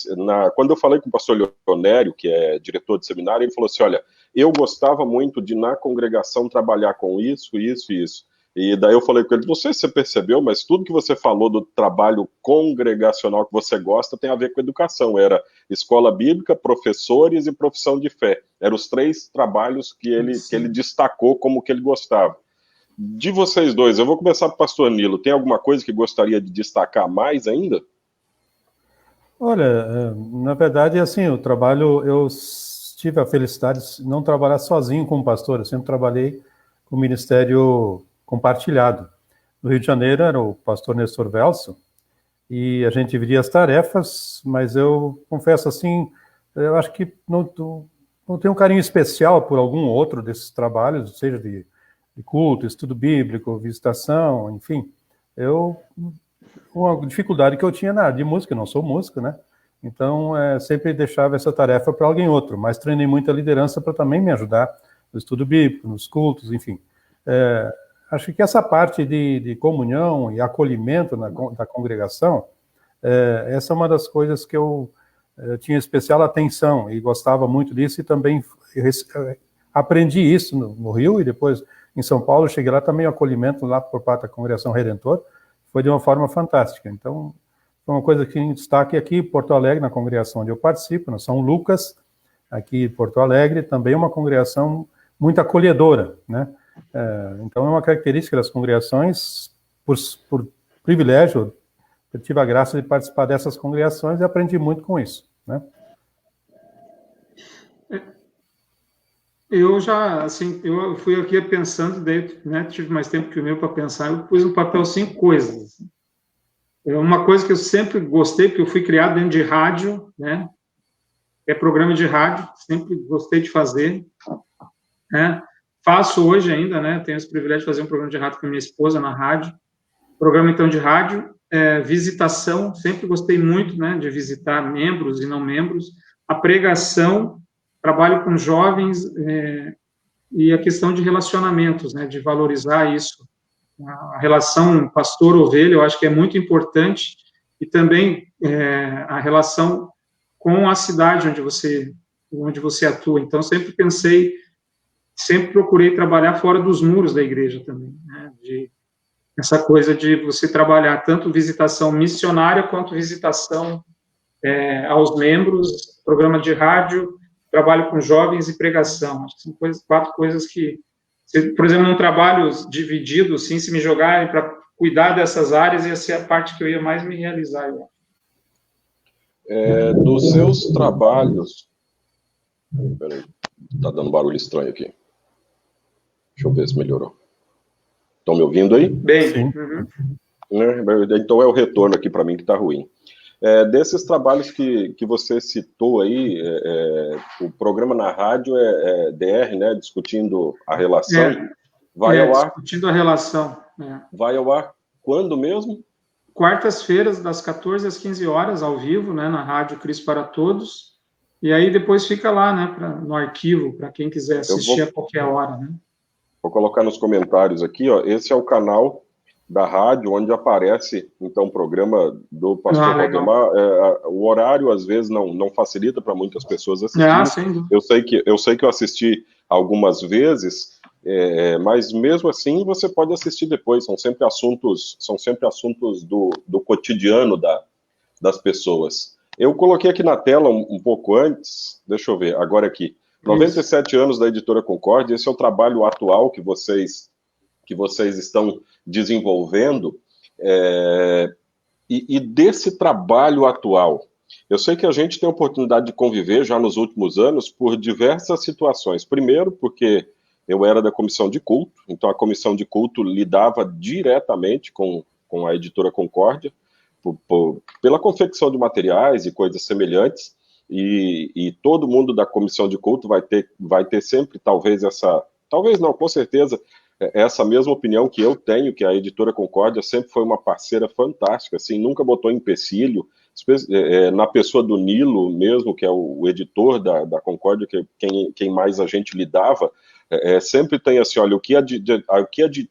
Quando eu falei com o pastor Leonério, que é diretor de seminário, ele falou assim, olha, eu gostava muito de, na congregação, trabalhar com isso. E daí eu falei com ele, não sei se você percebeu, mas tudo que você falou do trabalho congregacional que você gosta tem a ver com educação. Era escola bíblica, professores e profissão de fé. Eram os três trabalhos que ele destacou como que ele gostava. De vocês dois, eu vou começar com o pastor Nilo. Tem alguma coisa que gostaria de destacar mais ainda? Olha, na verdade, assim, o trabalho, eu tive a felicidade de não trabalhar sozinho como pastor. Eu sempre trabalhei com o ministério compartilhado. No Rio de Janeiro era o pastor Nestor Velso, e a gente dividia as tarefas, mas eu confesso assim, eu acho que não tenho um carinho especial por algum outro desses trabalhos, seja de culto, estudo bíblico, visitação, enfim. Uma dificuldade que eu tinha na área de música, eu não sou músico, né? Então, sempre deixava essa tarefa para alguém outro, mas treinei muita liderança para também me ajudar no estudo bíblico, nos cultos, enfim. Acho que essa parte de comunhão e acolhimento da congregação, essa é uma das coisas que eu tinha especial atenção e gostava muito disso, e também aprendi isso no Rio, e depois em São Paulo, cheguei lá também, o acolhimento lá por parte da Congregação Redentor, foi de uma forma fantástica. Então, foi uma coisa que em destaque aqui em Porto Alegre, na congregação onde eu participo, na São Lucas, aqui em Porto Alegre, também é uma congregação muito acolhedora, né? Então, é uma característica das congregações, por privilégio eu tive a graça de participar dessas congregações e aprendi muito com isso, né? Eu já, assim, eu fui aqui pensando, daí, né, tive mais tempo que o meu para pensar, eu pus no papel 5 coisas. É uma coisa que eu sempre gostei, porque eu fui criado dentro de rádio, né? É programa de rádio, sempre gostei de fazer, né? Faço hoje ainda, né? Tenho esse privilégio de fazer um programa de rádio com a minha esposa na rádio. Programa, então, de rádio, visitação, sempre gostei muito, né, de visitar membros e não membros. A pregação, trabalho com jovens, e a questão de relacionamentos, né, de valorizar isso. A relação pastor-ovelha, eu acho que é muito importante, e também a relação com a cidade onde você atua. Então, sempre procurei trabalhar fora dos muros da igreja também, né, essa coisa de você trabalhar tanto visitação missionária quanto visitação aos membros, programa de rádio, trabalho com jovens e pregação. Acho que são 4 coisas que, por exemplo, num trabalho dividido, assim, se me jogarem para cuidar dessas áreas, ia ser a parte que eu ia mais me realizar. Dos seus trabalhos... Peraí, tá dando barulho estranho aqui. Deixa eu ver se melhorou. Estão me ouvindo aí? Bem. Então é o retorno aqui para mim que está ruim. Desses trabalhos que você citou aí, o programa na rádio é DR, né? Discutindo a relação. Vai ao ar. Discutindo a relação. Vai ao ar quando mesmo? Quartas-feiras, das 14 às 15 horas, ao vivo, né? Na Rádio Cristo para Todos. E aí depois fica lá, né? No arquivo, para quem quiser assistir a qualquer hora, né? Vou colocar nos comentários aqui, ó. Esse é o canal da rádio, onde aparece, então, o programa do pastor Valdemar. O horário, às vezes, não facilita para muitas pessoas assistirem. Eu sei que eu assisti algumas vezes, mas mesmo assim você pode assistir depois. São sempre assuntos do cotidiano das pessoas. Eu coloquei aqui na tela um pouco antes, deixa eu ver, agora aqui. 97 anos da Editora Concórdia, esse é o trabalho atual que vocês estão desenvolvendo, e desse trabalho atual, eu sei que a gente tem a oportunidade de conviver já nos últimos anos por diversas situações. Primeiro, porque eu era da comissão de culto, então a comissão de culto lidava diretamente com a Editora Concórdia, pela confecção de materiais e coisas semelhantes, e todo mundo da comissão de culto vai ter sempre, com certeza, essa mesma opinião que eu tenho, que a Editora Concórdia sempre foi uma parceira fantástica, assim, nunca botou empecilho, na pessoa do Nilo mesmo, que é o editor da Concórdia, que quem mais a gente lidava, sempre tem assim, olha, o que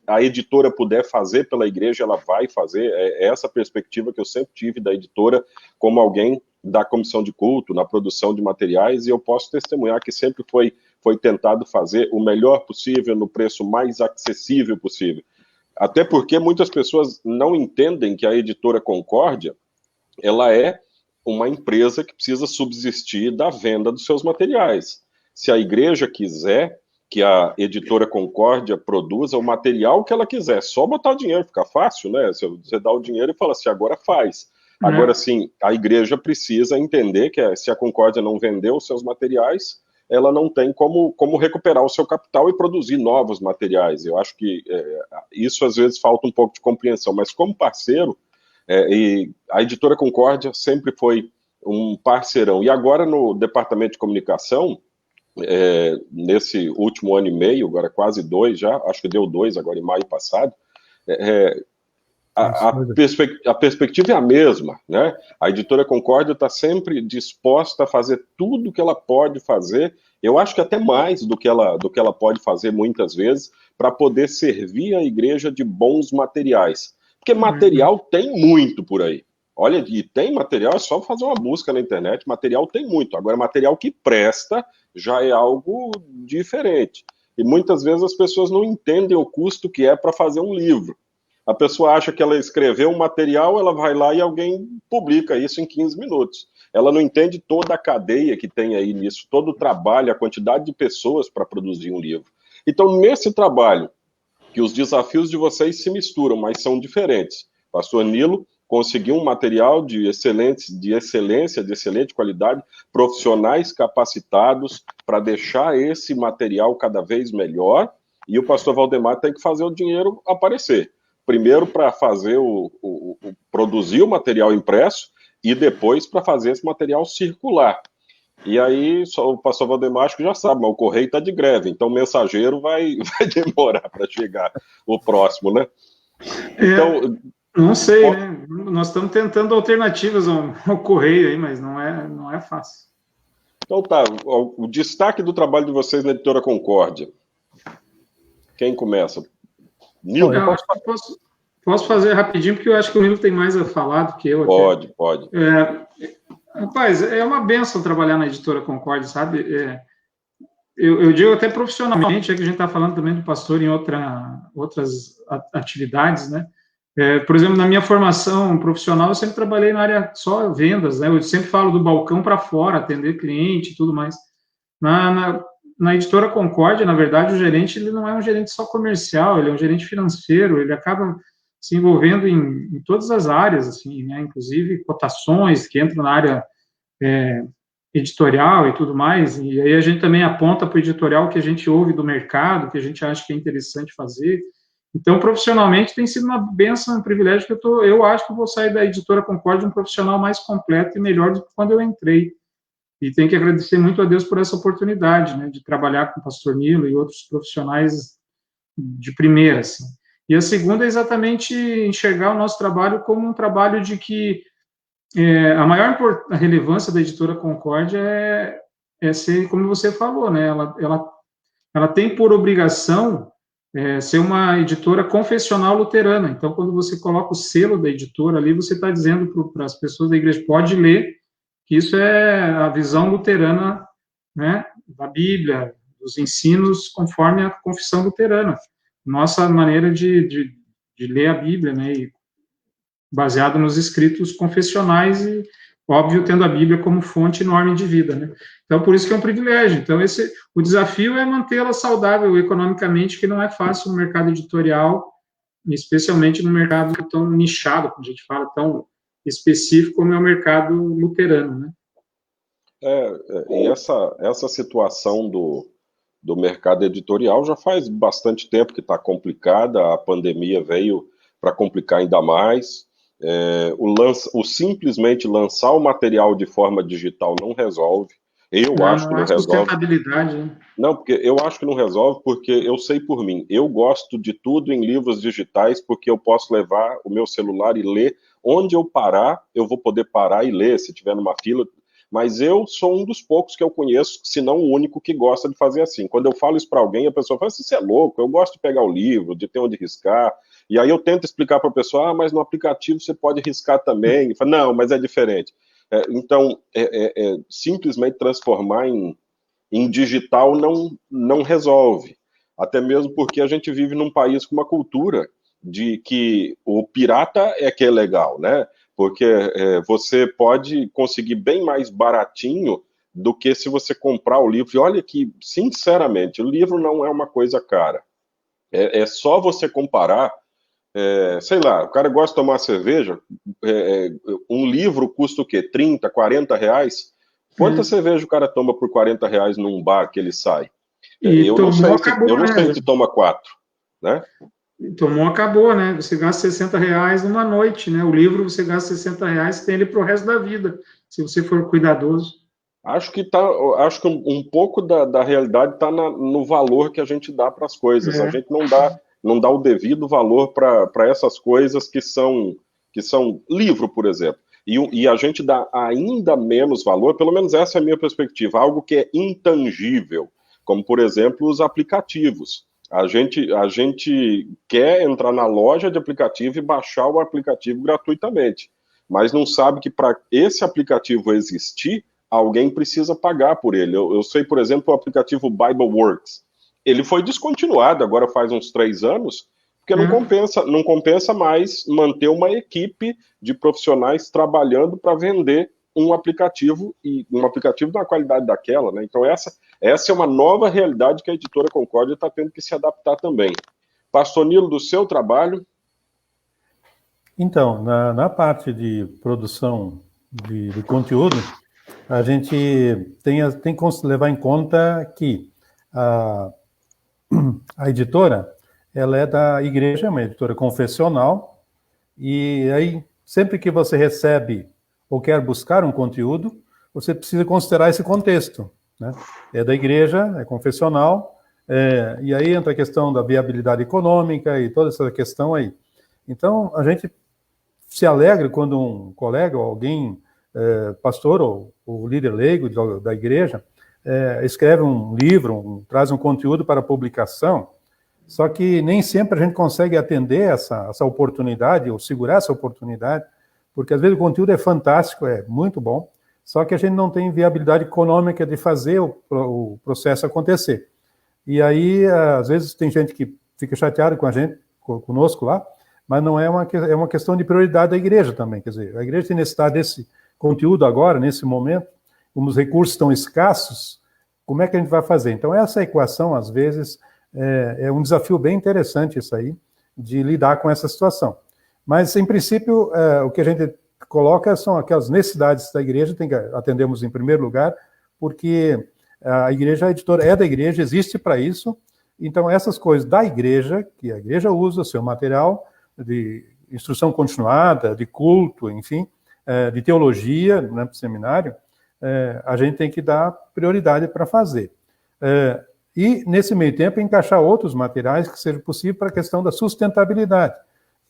a editora puder fazer pela igreja, ela vai fazer. É essa perspectiva que eu sempre tive da editora como alguém da comissão de culto, na produção de materiais, e eu posso testemunhar que sempre foi tentado fazer o melhor possível, no preço mais acessível possível. Até porque muitas pessoas não entendem que a Editora Concórdia, ela é uma empresa que precisa subsistir da venda dos seus materiais. Se a igreja quiser que a Editora Concórdia produza o material que ela quiser, só botar o dinheiro, fica fácil, né? Você dá o dinheiro e fala assim, agora faz. Agora, sim, a igreja precisa entender que se a Concórdia não vendeu os seus materiais, ela não tem como recuperar o seu capital e produzir novos materiais. Eu acho que isso, às vezes, falta um pouco de compreensão. Mas, como parceiro, e a Editora Concórdia sempre foi um parceirão. E agora, no Departamento de Comunicação, nesse último ano e meio, agora quase 2 já, acho que deu 2 agora em maio passado, a perspectiva é a mesma, né? A Editora Concórdia está sempre disposta a fazer tudo que ela pode fazer, eu acho que até mais do que ela pode fazer muitas vezes, para poder servir a igreja de bons materiais. Porque material tem muito por aí. Olha, e tem material, é só fazer uma busca na internet, material tem muito. Agora, material que presta já é algo diferente. E muitas vezes as pessoas não entendem o custo que é para fazer um livro. A pessoa acha que ela escreveu um material, ela vai lá e alguém publica isso em 15 minutos. Ela não entende toda a cadeia que tem aí nisso, todo o trabalho, a quantidade de pessoas para produzir um livro. Então, nesse trabalho, que os desafios de vocês se misturam, mas são diferentes. Pastor Nilo conseguir um material de excelente qualidade, profissionais capacitados para deixar esse material cada vez melhor, e o pastor Valdemar tem que fazer o dinheiro aparecer. Primeiro para fazer produzir o material impresso, e depois para fazer esse material circular. E aí, o pastor Valdemar acho que já sabe, mas o correio está de greve, então o mensageiro vai demorar para chegar o próximo, né? Então, não sei, né? Nós estamos tentando alternativas ao correio aí, mas não é fácil. Então tá, o destaque do trabalho de vocês na Editora Concórdia. Quem começa? Nilo? Posso fazer rapidinho, porque eu acho que o Nilo tem mais a falar do que eu. Pode. Rapaz, é uma benção trabalhar na Editora Concórdia, sabe? Eu digo até profissionalmente, que a gente está falando também do pastor em outras atividades, né? Por exemplo, na minha formação profissional, eu sempre trabalhei na área só vendas, né? Eu sempre falo do balcão para fora, atender cliente e tudo mais. Na Editora Concórdia, na verdade, o gerente ele não é um gerente só comercial, ele é um gerente financeiro, ele acaba se envolvendo em todas as áreas, assim, né? Inclusive cotações que entram na área editorial e tudo mais, e aí a gente também aponta para o editorial que a gente ouve do mercado, que a gente acha que é interessante fazer. Então, profissionalmente, tem sido uma benção, um privilégio, que eu acho que eu vou sair da Editora Concórdia um profissional mais completo e melhor do que quando eu entrei. E tenho que agradecer muito a Deus por essa oportunidade, né, de trabalhar com o pastor Nilo e outros profissionais de primeira, assim. E a segunda é exatamente enxergar o nosso trabalho como um trabalho de que a maior relevância da Editora Concórdia é ser, como você falou, né, ela tem por obrigação ser uma editora confessional luterana. Então, quando você coloca o selo da editora ali, você está dizendo para as pessoas da igreja, pode ler, que isso é a visão luterana, né, da Bíblia, dos ensinos conforme a confissão luterana. Nossa maneira de ler a Bíblia, né, e baseado nos escritos confessionais e, óbvio, tendo a Bíblia como fonte e norma de vida, né? Então, por isso que é um privilégio. Então, o desafio é mantê-la saudável economicamente, que não é fácil no mercado editorial, especialmente no mercado tão nichado, como a gente fala, tão específico como é o mercado luterano, né? E essa situação do mercado editorial já faz bastante tempo que está complicada, a pandemia veio para complicar ainda mais. Simplesmente lançar o material de forma digital não resolve. Eu acho que não resolve. Sustentabilidade, né? Não, porque eu acho que não resolve, porque eu sei por mim. Eu gosto de tudo em livros digitais, porque eu posso levar o meu celular e ler. Onde eu parar, eu vou poder parar e ler, se tiver numa fila. Mas eu sou um dos poucos que eu conheço, se não o único, que gosta de fazer assim. Quando eu falo isso para alguém, a pessoa fala assim, você é louco, eu gosto de pegar o livro, de ter onde riscar. E aí eu tento explicar para a pessoa, mas no aplicativo você pode riscar também. Falo, não, mas é diferente. Então, simplesmente transformar em digital não resolve. Até mesmo porque a gente vive num país com uma cultura de que o pirata é que é legal, né? Porque você pode conseguir bem mais baratinho do que se você comprar o livro. E olha que, sinceramente, o livro não é uma coisa cara. É só você comparar, sei lá, o cara gosta de tomar cerveja, um livro custa o quê? 30, 40 reais? Quanta cerveja o cara toma por 40 reais num bar que ele sai? Eu não sei se toma 4, né? Tomou, acabou, né? Você gasta 60 reais numa noite, né? O livro você gasta 60 reais, tem ele pro resto da vida, se você for cuidadoso. Acho que um pouco da realidade está no valor que a gente dá para as coisas. A gente não dá o devido valor para essas coisas que são livro, por exemplo. E a gente dá ainda menos valor, pelo menos essa é a minha perspectiva, algo que é intangível, como, por exemplo, os aplicativos. A gente quer entrar na loja de aplicativo e baixar o aplicativo gratuitamente, mas não sabe que para esse aplicativo existir, alguém precisa pagar por ele. Eu sei, por exemplo, o aplicativo BibleWorks. Ele foi descontinuado agora faz uns 3 anos, porque não compensa mais manter uma equipe de profissionais trabalhando para vender um aplicativo, e um aplicativo da qualidade daquela, né? Então essa é uma nova realidade que a Editora Concórdia está tendo que se adaptar também. Pastor Nilo, do seu trabalho? Então, na parte de produção de conteúdo, a gente tem que levar em conta que a editora, ela é da igreja, é uma editora confessional, e aí, sempre que você recebe ou quer buscar um conteúdo, você precisa considerar esse contexto, né? É da igreja, é confessional, e aí entra a questão da viabilidade econômica e toda essa questão aí. Então, a gente se alegra quando um colega ou alguém, pastor ou líder leigo da igreja, escreve um livro, traz um conteúdo para publicação, só que nem sempre a gente consegue atender essa oportunidade, ou segurar essa oportunidade, porque às vezes o conteúdo é fantástico, é muito bom, só que a gente não tem viabilidade econômica de fazer o processo acontecer. E aí, às vezes, tem gente que fica chateada com a gente, conosco lá, mas não é uma questão de prioridade da igreja também. Quer dizer, a igreja tem necessidade desse conteúdo agora, nesse momento, como os recursos estão escassos, como é que a gente vai fazer? Então, essa equação, às vezes, é um desafio bem interessante isso aí, de lidar com essa situação. Mas, em princípio, o que a gente coloca são aquelas necessidades da igreja, atendemos em primeiro lugar, porque a igreja, a editora é da igreja, existe para isso, então essas coisas da igreja, que a igreja usa, seu material de instrução continuada, de culto, enfim, de teologia, né, para o seminário, a gente tem que dar prioridade para fazer. E, nesse meio tempo, encaixar outros materiais que seja possível para a questão da sustentabilidade,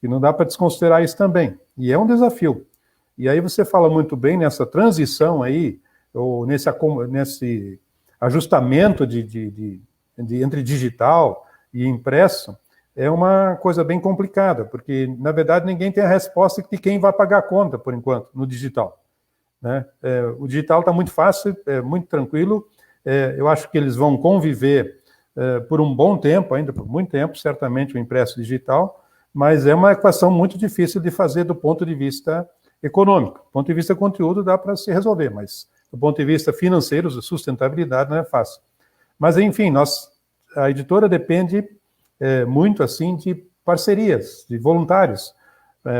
que não dá para desconsiderar isso também, e é um desafio. E aí você fala muito bem nessa transição aí, ou nesse ajustamento entre digital e impresso, é uma coisa bem complicada, porque, na verdade, ninguém tem a resposta de quem vai pagar a conta, por enquanto, no digital, né? O digital está muito fácil, muito tranquilo, eu acho que eles vão conviver por um bom tempo, ainda por muito tempo, certamente, o impresso digital, mas é uma equação muito difícil de fazer do ponto de vista econômico. Do ponto de vista conteúdo dá para se resolver, mas do ponto de vista financeiro, de sustentabilidade, não é fácil. Mas, enfim, a editora depende muito, assim, de parcerias, de voluntários.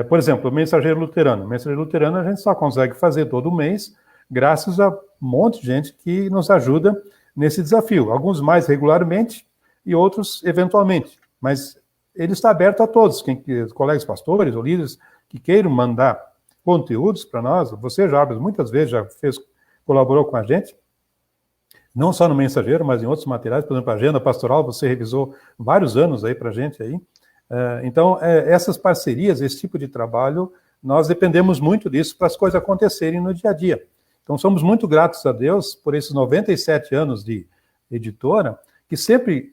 Por exemplo, o Mensageiro Luterano. O Mensageiro Luterano a gente só consegue fazer todo mês graças a um monte de gente que nos ajuda nesse desafio. Alguns mais regularmente e outros eventualmente. Mas ele está aberto a todos, colegas pastores ou líderes que queiram mandar conteúdos para nós. Você, Jarbas, muitas vezes colaborou com a gente, não só no Mensageiro, mas em outros materiais, por exemplo, a Agenda Pastoral, você revisou vários anos aí para a gente aí. Então, essas parcerias, esse tipo de trabalho, nós dependemos muito disso para as coisas acontecerem no dia a dia. Então, somos muito gratos a Deus por esses 97 anos de editora, que sempre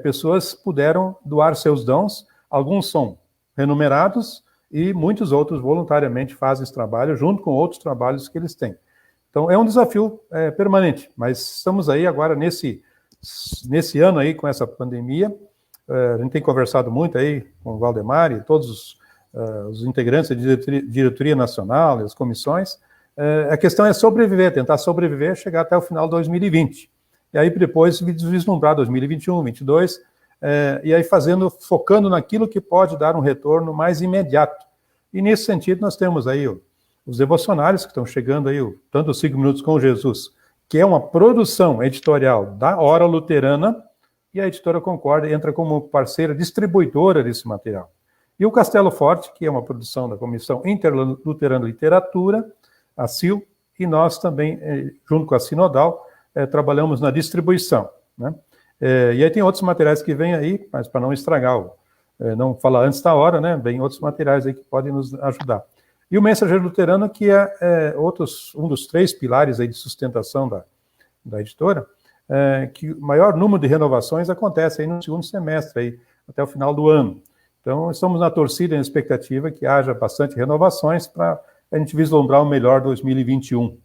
pessoas puderam doar seus dons, alguns são remunerados e muitos outros voluntariamente fazem esse trabalho junto com outros trabalhos que eles têm. Então, é um desafio permanente, mas estamos aí agora nesse ano aí com essa pandemia. A gente tem conversado muito aí com o Valdemar e todos os integrantes da diretoria nacional, as comissões. A questão é sobreviver, tentar sobreviver, chegar até o final de 2020. E aí depois vislumbrar 2021, 2022, e aí focando naquilo que pode dar um retorno mais imediato. E nesse sentido nós temos aí os devocionários que estão chegando aí, tanto os 5 Minutos com Jesus, que é uma produção editorial da Hora Luterana, e a editora Concordia entra como parceira distribuidora desse material. E o Castelo Forte, que é uma produção da Comissão Interluterana de Literatura, a CIL, e nós também, junto com a Sinodal, trabalhamos na distribuição, né? E aí tem outros materiais que vêm aí, mas para não estragar, não falar antes da hora, né? Vem outros materiais aí que podem nos ajudar. E o Mensageiro Luterano, que é um dos 3 pilares aí de sustentação da editora, que o maior número de renovações acontece aí no segundo semestre, aí, até o final do ano. Então, estamos na torcida e na expectativa que haja bastante renovações para a gente vislumbrar o melhor 2021.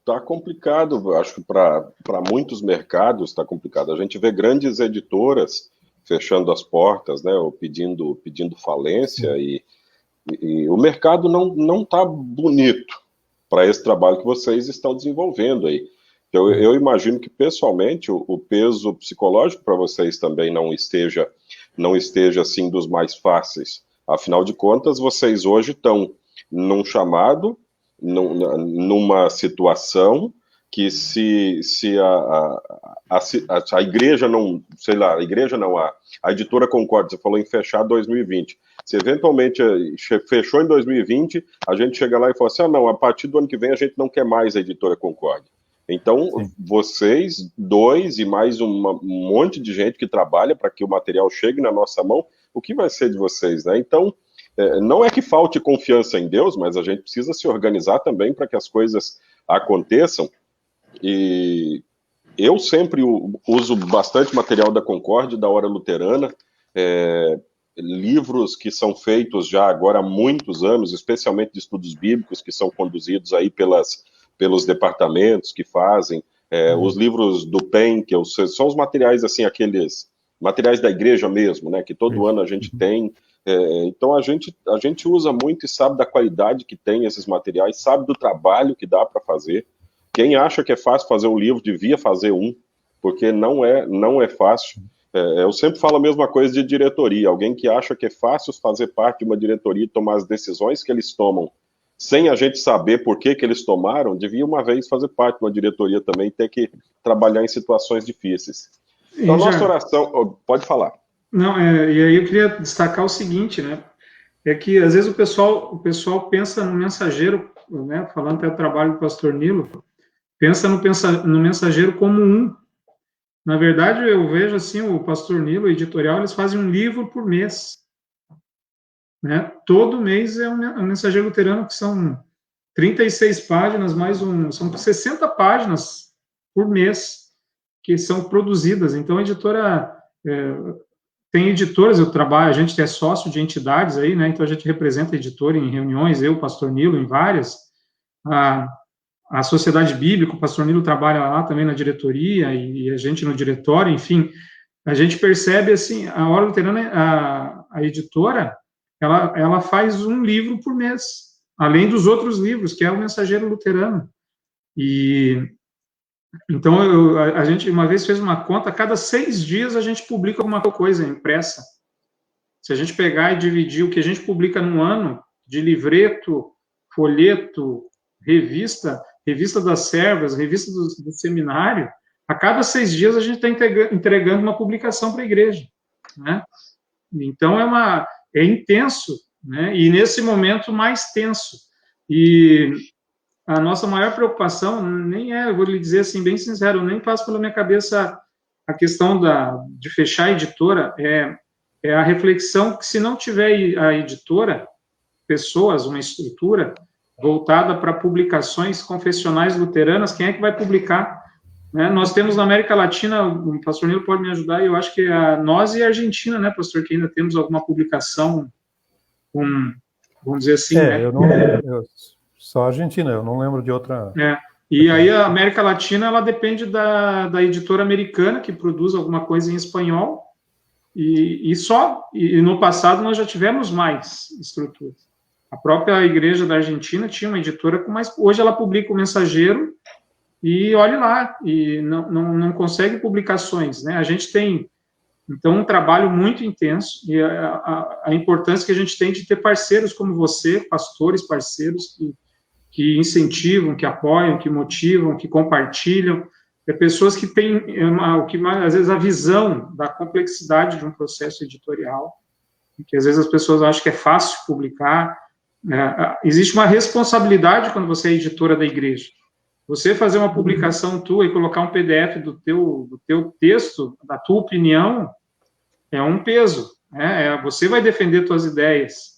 Tá complicado, acho que para muitos mercados está complicado. A gente vê grandes editoras fechando as portas, né, ou pedindo falência, e o mercado não está bonito para esse trabalho que vocês estão desenvolvendo aí. Eu imagino que, pessoalmente, o peso psicológico para vocês também não esteja assim dos mais fáceis. Afinal de contas, vocês hoje estão num chamado, numa situação que se a igreja não, sei lá, a editora Concórdia, você falou em fechar 2020, se eventualmente fechou em 2020, a gente chega lá e fala assim, não, a partir do ano que vem a gente não quer mais a editora Concórdia. Então, sim, vocês dois e mais um monte de gente que trabalha para que o material chegue na nossa mão, o que vai ser de vocês, né? Então, não é que falte confiança em Deus, mas a gente precisa se organizar também para que as coisas aconteçam. E eu sempre uso bastante material da Concórdia, da Hora Luterana, livros que são feitos já agora há muitos anos, especialmente de estudos bíblicos, que são conduzidos aí pelos departamentos que fazem, os livros do PEN, que são os materiais, assim, aqueles materiais da igreja mesmo, né, que todo ano a gente tem. Então a gente usa muito e sabe da qualidade que tem esses materiais, sabe do trabalho que dá para fazer. Quem acha que é fácil fazer um livro, devia fazer um, porque não é fácil. Eu sempre falo a mesma coisa de diretoria. Alguém que acha que é fácil fazer parte de uma diretoria e tomar as decisões que eles tomam, sem a gente saber por que eles tomaram, devia uma vez fazer parte de uma diretoria também, ter que trabalhar em situações difíceis. Então, nossa oração... Pode falar. Não, e aí eu queria destacar o seguinte, né? É que, às vezes, o pessoal pensa no mensageiro, né? Falando até do trabalho do pastor Nilo, pensa no mensageiro como um. Na verdade, eu vejo assim, o pastor Nilo, o editorial, eles fazem um livro por mês. Né? Todo mês é um mensageiro luterano, que são 36 páginas, são 60 páginas por mês que são produzidas. Então, a editora... tem editoras, a gente é sócio de entidades aí, né? Então a gente representa a editora em reuniões, eu, o pastor Nilo, em várias. A Sociedade Bíblica, o pastor Nilo trabalha lá também na diretoria, e a gente no diretório, enfim. A gente percebe, assim, a Hora Luterana, a editora, ela faz um livro por mês, além dos outros livros, que é o Mensageiro Luterano. E... então, a gente uma vez fez uma conta, a cada 6 dias a gente publica alguma coisa impressa. Se a gente pegar e dividir o que a gente publica no ano, de livreto, folheto, revista das servas, revista do seminário, a cada 6 dias a gente está entregando uma publicação para a igreja. Né? Então, é intenso, né? E nesse momento mais tenso. E... a nossa maior preocupação eu vou lhe dizer assim, bem sincero, nem passa pela minha cabeça a questão de fechar a editora, é a reflexão que, se não tiver a editora, uma estrutura voltada para publicações confessionais luteranas, quem é que vai publicar? Né? Nós temos na América Latina, o pastor Nilo pode me ajudar, eu acho que nós e a Argentina, né, pastor, que ainda temos alguma publicação vamos dizer assim, né? Só a Argentina, eu não lembro de outra... E aí a América Latina, ela depende da editora americana, que produz alguma coisa em espanhol, e no passado nós já tivemos mais estruturas. A própria igreja da Argentina tinha uma editora com mais... hoje ela publica o Mensageiro, e olhe lá, e não consegue publicações, né? A gente tem, então, um trabalho muito intenso, e a importância que a gente tem de ter parceiros como você, pastores, parceiros, que incentivam, que apoiam, que motivam, que compartilham, pessoas que têm, às vezes, a visão da complexidade de um processo editorial, que às vezes as pessoas acham que é fácil publicar. Existe uma responsabilidade quando você é editora da igreja. Você fazer uma publicação tua e colocar um PDF do teu texto, da tua opinião, é um peso. Você vai defender suas ideias.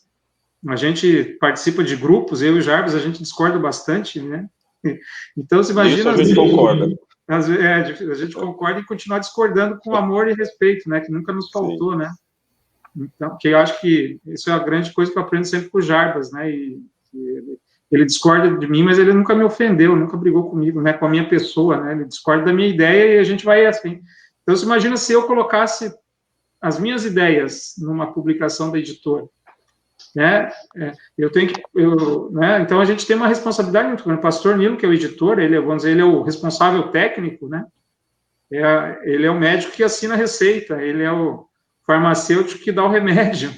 A gente participa de grupos, eu e o Jarbas, a gente discorda bastante, né? Então, você imagina... Isso a gente concorda. A gente concorda em continuar discordando com amor e respeito, né? Que nunca nos faltou, sim, né? Então, que eu acho que isso é a grande coisa que eu aprendo sempre com o Jarbas, né? E ele discorda de mim, mas ele nunca me ofendeu, nunca brigou comigo, né? Com a minha pessoa, né? Ele discorda da minha ideia e a gente vai assim. Então, você imagina se eu colocasse as minhas ideias numa publicação da editora, né? Né? Então a gente tem uma responsabilidade muito grande. O pastor Nilo, que é o editor, ele é o responsável técnico, né? Ele é o médico que assina a receita, ele é o farmacêutico que dá o remédio.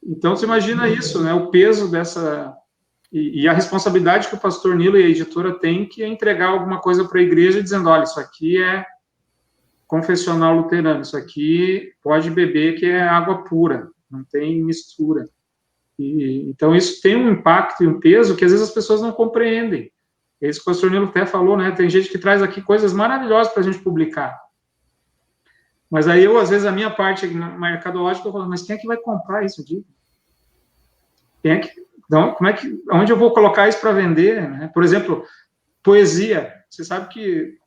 Então, você imagina isso, né? O peso dessa... E a responsabilidade que o pastor Nilo e a editora têm, que é entregar alguma coisa para a igreja, dizendo, olha, isso aqui é confessional luterano, isso aqui pode beber, que é água pura, não tem mistura. Então, isso tem um impacto e um peso que às vezes as pessoas não compreendem. É isso que o pastor Nilo até falou, né? Tem gente que traz aqui coisas maravilhosas para a gente publicar. Mas aí eu, às vezes, a minha parte mercadológica, eu falo, mas quem é que vai comprar isso aqui? Quem é que... Então, onde eu vou colocar isso para vender? Né? Por exemplo, poesia. Você sabe que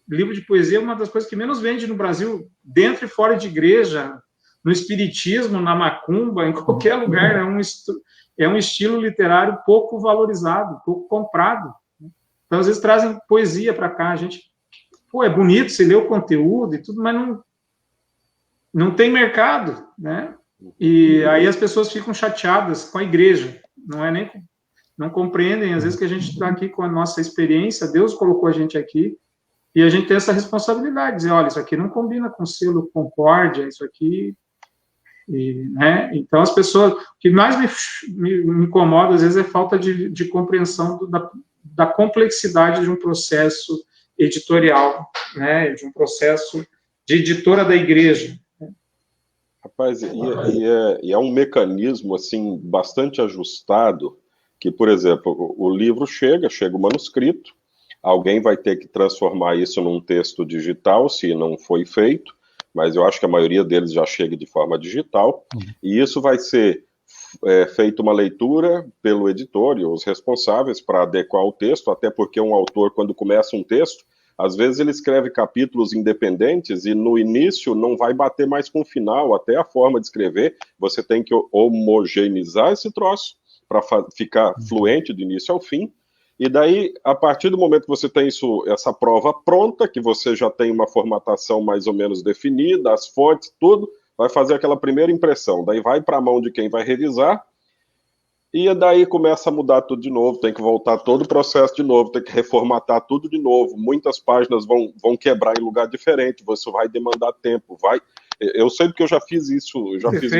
livro de poesia é uma das coisas que menos vende no Brasil, dentro e fora de igreja, no espiritismo, na macumba, em qualquer lugar. É um estilo literário pouco valorizado, pouco comprado. Então, às vezes, trazem poesia para cá. A gente, é bonito, você lê o conteúdo e tudo, mas não tem mercado, né? E aí as pessoas ficam chateadas com a igreja. Não compreendem, às vezes, que a gente está aqui com a nossa experiência, Deus colocou a gente aqui, e a gente tem essa responsabilidade, dizer, olha, isso aqui não combina com o selo Concórdia, isso aqui... né? Então, as pessoas... O que mais me incomoda, às vezes, é a falta de compreensão da complexidade de um processo editorial, né? De um processo de editora da igreja. Rapaz, e é um mecanismo, assim, bastante ajustado, que, por exemplo, o livro chega o manuscrito, alguém vai ter que transformar isso num texto digital, se não foi feito, mas eu acho que a maioria deles já chega de forma digital, e isso vai ser feita uma leitura pelo editor e os responsáveis para adequar o texto, até porque um autor, quando começa um texto, às vezes ele escreve capítulos independentes e no início não vai bater mais com o final, até a forma de escrever, você tem que homogeneizar esse troço para ficar fluente do início ao fim, e daí, a partir do momento que você tem essa prova pronta, que você já tem uma formatação mais ou menos definida, as fontes, tudo, vai fazer aquela primeira impressão, daí vai para a mão de quem vai revisar, e daí começa a mudar tudo de novo, tem que voltar todo o processo de novo, tem que reformatar tudo de novo, muitas páginas vão quebrar em lugar diferente, você vai demandar tempo, eu sei porque eu já fiz isso, eu já fiz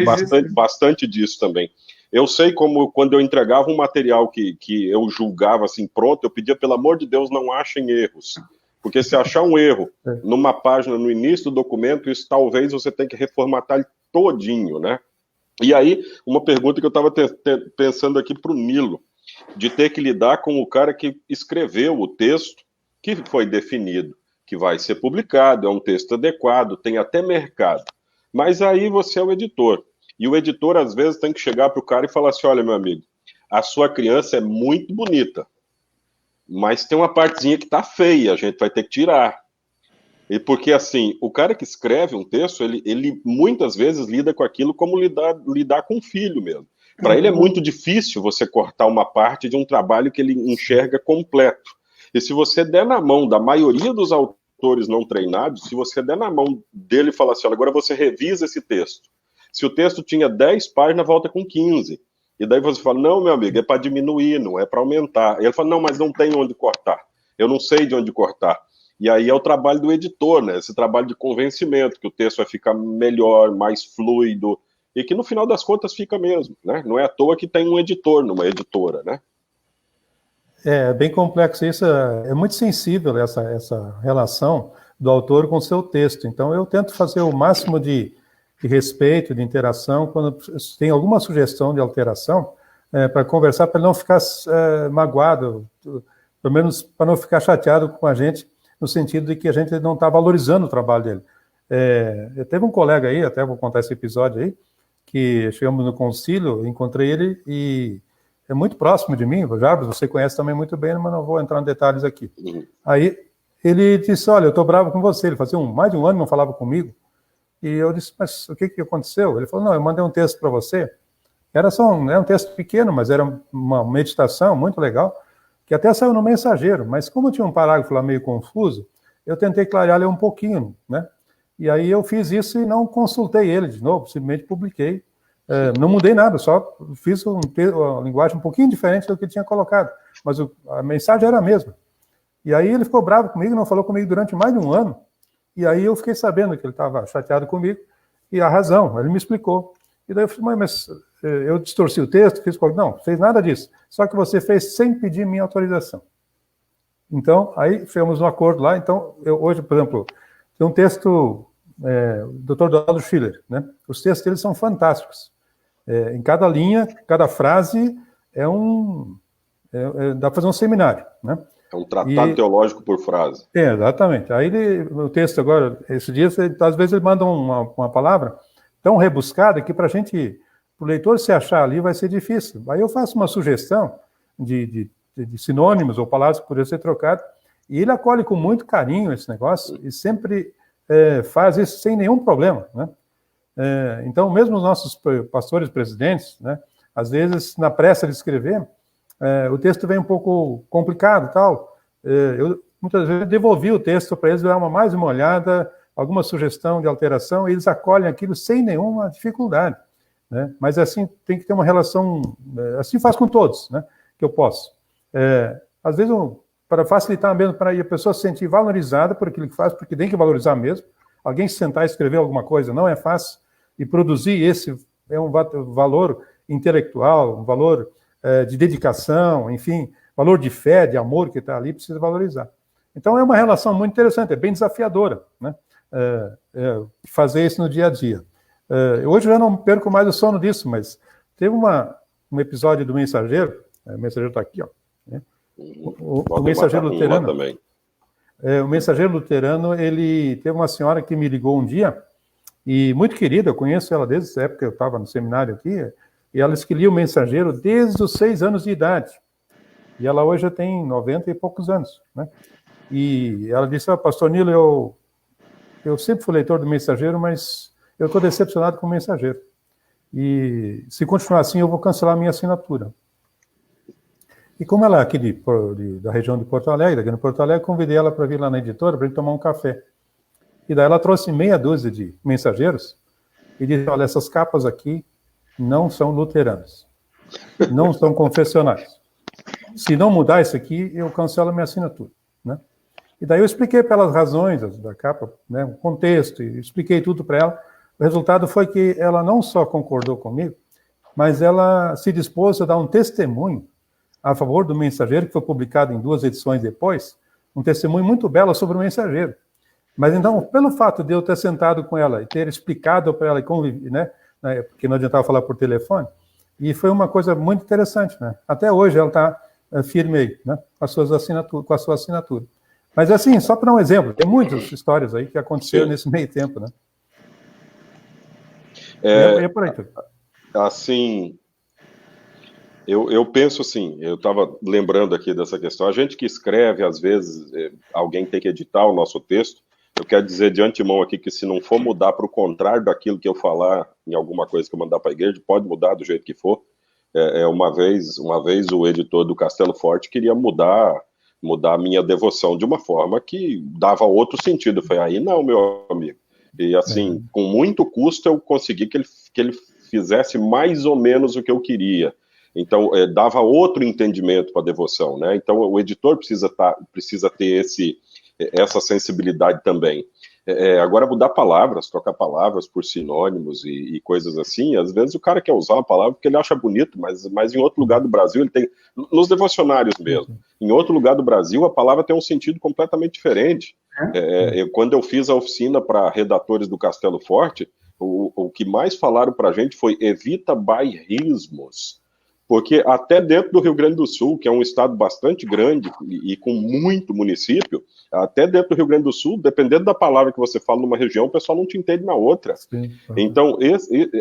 bastante disso também. Eu sei como, quando eu entregava um material que eu julgava assim pronto, eu pedia, pelo amor de Deus, não achem erros, porque se achar um erro numa página no início do documento, isso talvez você tenha que reformatar ele todinho, né? E aí, uma pergunta que eu estava pensando aqui para o Nilo, de ter que lidar com o cara que escreveu o texto, que foi definido, que vai ser publicado, é um texto adequado, tem até mercado. Mas aí você é o editor. E o editor, às vezes, tem que chegar para o cara e falar assim, olha, meu amigo, a sua criança é muito bonita, mas tem uma partezinha que está feia, a gente vai ter que tirar. E porque, assim, o cara que escreve um texto, ele muitas vezes lida com aquilo como lidar com um filho mesmo. Para ele é muito difícil você cortar uma parte de um trabalho que ele enxerga completo. E se você der na mão da maioria dos autores não treinados, se você der na mão dele e falar assim, olha, agora você revisa esse texto. Se o texto tinha 10 páginas, volta com 15. E daí você fala, não, meu amigo, é para diminuir, não é para aumentar. E ele fala, não, mas não tem onde cortar. Eu não sei de onde cortar. E aí é o trabalho do editor, né? Esse trabalho de convencimento, que o texto vai ficar melhor, mais fluido, e que no final das contas fica mesmo, né? Não é à toa que tem um editor numa editora, né? É bem complexo isso, é muito sensível essa relação do autor com o seu texto. Então eu tento fazer o máximo de respeito, de interação, quando tem alguma sugestão de alteração, para conversar, para não ficar magoado, pelo menos para não ficar chateado com a gente, no sentido de que a gente não está valorizando o trabalho dele. Eu teve um colega aí, até vou contar esse episódio aí, que chegamos no concílio, encontrei ele e é muito próximo de mim, Jarbas, você conhece também muito bem, mas não vou entrar em detalhes aqui. Aí ele disse, olha, eu estou bravo com você, ele fazia mais de um ano não falava comigo, e eu disse, mas o que aconteceu? Ele falou, não, eu mandei um texto para você, era um texto pequeno, mas era uma meditação muito legal, que até saiu no Mensageiro, mas como tinha um parágrafo lá meio confuso, eu tentei clarear ele um pouquinho, né? E aí eu fiz isso e não consultei ele de novo, simplesmente publiquei. Não mudei nada, só fiz uma linguagem um pouquinho diferente do que tinha colocado, mas a mensagem era a mesma. E aí ele ficou bravo comigo, não falou comigo durante mais de um ano, e aí eu fiquei sabendo que ele estava chateado comigo, e a razão, ele me explicou. E daí eu falei, mas eu distorci o texto, não, fez nada disso. Só que você fez sem pedir minha autorização. Então, aí fizemos um acordo lá. Então, hoje, por exemplo, tem um texto do Dr. Donald Schiller, né? Os textos deles são fantásticos. Em cada linha, cada frase dá para fazer um seminário, né? É um tratado teológico por frase. Exatamente. Aí o texto agora, esses dias, às vezes ele manda uma palavra tão rebuscada que para o leitor se achar ali vai ser difícil. Aí eu faço uma sugestão de sinônimos ou palavras que poderiam ser trocadas, e ele acolhe com muito carinho esse negócio e sempre faz isso sem nenhum problema, né? Então, mesmo os nossos pastores presidentes, né, às vezes, na pressa de escrever, o texto vem um pouco complicado e tal. Eu, muitas vezes, devolvi o texto para eles, dar mais uma olhada, alguma sugestão de alteração, e eles acolhem aquilo sem nenhuma dificuldade, né? Mas, assim, tem que ter uma relação... assim faz com todos, né, que eu posso. Às vezes, para facilitar mesmo, para a pessoa se sentir valorizada por aquilo que faz, porque tem que valorizar mesmo. Alguém se sentar e escrever alguma coisa não é fácil, e produzir esse é um valor intelectual, um valor de dedicação, enfim, valor de fé, de amor que está ali, precisa valorizar. Então, é uma relação muito interessante, é bem desafiadora, né? Fazer isso no dia a dia. Hoje eu já não perco mais o sono disso, mas teve um episódio do Mensageiro, o Mensageiro está aqui, ó, né? O Mensageiro Luterano também. O Mensageiro Luterano, ele teve uma senhora que me ligou um dia, e muito querida, eu conheço ela desde a época que eu estava no seminário aqui, e ela escolhia o Mensageiro desde os 6 anos de idade. E ela hoje já tem 90 e poucos anos, né? E ela disse, pastor Nilo, eu sempre fui leitor do Mensageiro, mas eu estou decepcionado com o Mensageiro. E se continuar assim, eu vou cancelar a minha assinatura. E como ela é aqui da região de Porto Alegre, aqui no Porto Alegre, convidei ela para vir lá na editora para a gente tomar um café. E daí ela trouxe meia dúzia de mensageiros e disse, olha, essas capas aqui não são luteranas, não são confessionais. Se não mudar isso aqui, eu cancelo a minha assinatura, né? E daí eu expliquei para ela as razões da capa, né, o contexto, e expliquei tudo para ela. O resultado foi que ela não só concordou comigo, mas ela se dispôs a dar um testemunho a favor do Mensageiro, que foi publicado em 2 edições depois, um testemunho muito belo sobre o Mensageiro. Mas então, pelo fato de eu ter sentado com ela e ter explicado para ela e conviver, né, porque não adiantava falar por telefone, e foi uma coisa muito interessante, né? Até hoje ela está firme aí, né, com a sua assinatura. Mas assim, só para dar um exemplo, tem muitas histórias aí que aconteceram nesse meio tempo, né? É por aí, assim, eu penso assim, eu estava lembrando aqui dessa questão, a gente que escreve, às vezes, alguém tem que editar o nosso texto. Eu quero dizer de antemão aqui que se não for mudar para o contrário daquilo que eu falar em alguma coisa que eu mandar para a igreja, pode mudar do jeito que for. Uma vez o editor do Castelo Forte queria mudar a minha devoção de uma forma que dava outro sentido. Eu falei, aí não, meu amigo. E assim, com muito custo eu consegui que ele fizesse mais ou menos o que eu queria. Então, dava outro entendimento para a devoção, né? Então, o editor precisa ter essa sensibilidade também. Agora, mudar palavras, trocar palavras por sinônimos e coisas assim, às vezes o cara quer usar uma palavra porque ele acha bonito, mas em outro lugar do Brasil ele tem... Nos devocionários mesmo. Em outro lugar do Brasil, a palavra tem um sentido completamente diferente. Quando eu fiz a oficina para redatores do Castelo Forte, o que mais falaram para a gente foi evita bairrismos. Porque até dentro do Rio Grande do Sul, que é um estado bastante grande e com muito município, até dentro do Rio Grande do Sul, dependendo da palavra que você fala numa região, o pessoal não te entende na outra. Sim. Então,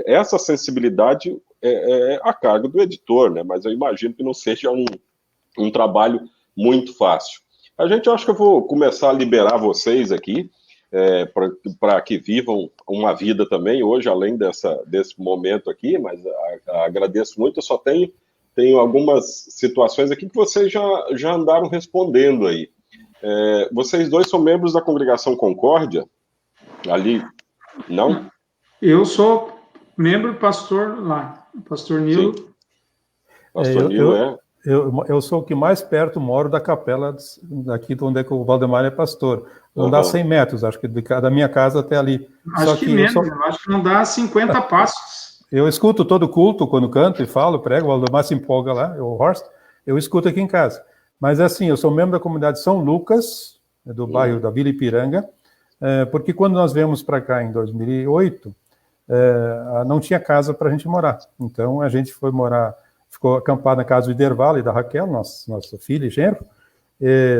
essa sensibilidade é a carga do editor, né? Mas eu imagino que não seja um trabalho muito fácil. Eu acho que eu vou começar a liberar vocês aqui, para que vivam uma vida também hoje, além desse momento aqui, mas agradeço muito. Eu só tenho algumas situações aqui que vocês já andaram respondendo aí. Vocês dois são membros da Congregação Concórdia? Ali, não? Eu sou membro pastor lá, pastor Nilo. Sim. Pastor Nilo Eu sou o que mais perto moro da capela daqui de onde é que o Valdemar é pastor. Não dá 100 metros, acho que da minha casa até ali. Acho que menos, eu acho que não dá 50 passos. Eu escuto todo culto quando canto e falo, prego, o Valdemar se empolga lá, o Horst, eu escuto aqui em casa. Mas assim, eu sou membro da comunidade São Lucas, do bairro da Vila Ipiranga, porque quando nós viemos para cá em 2008, não tinha casa para a gente morar. Então a gente foi morar, ficou acampado na casa do Iderval e da Raquel, nossa filha e genro.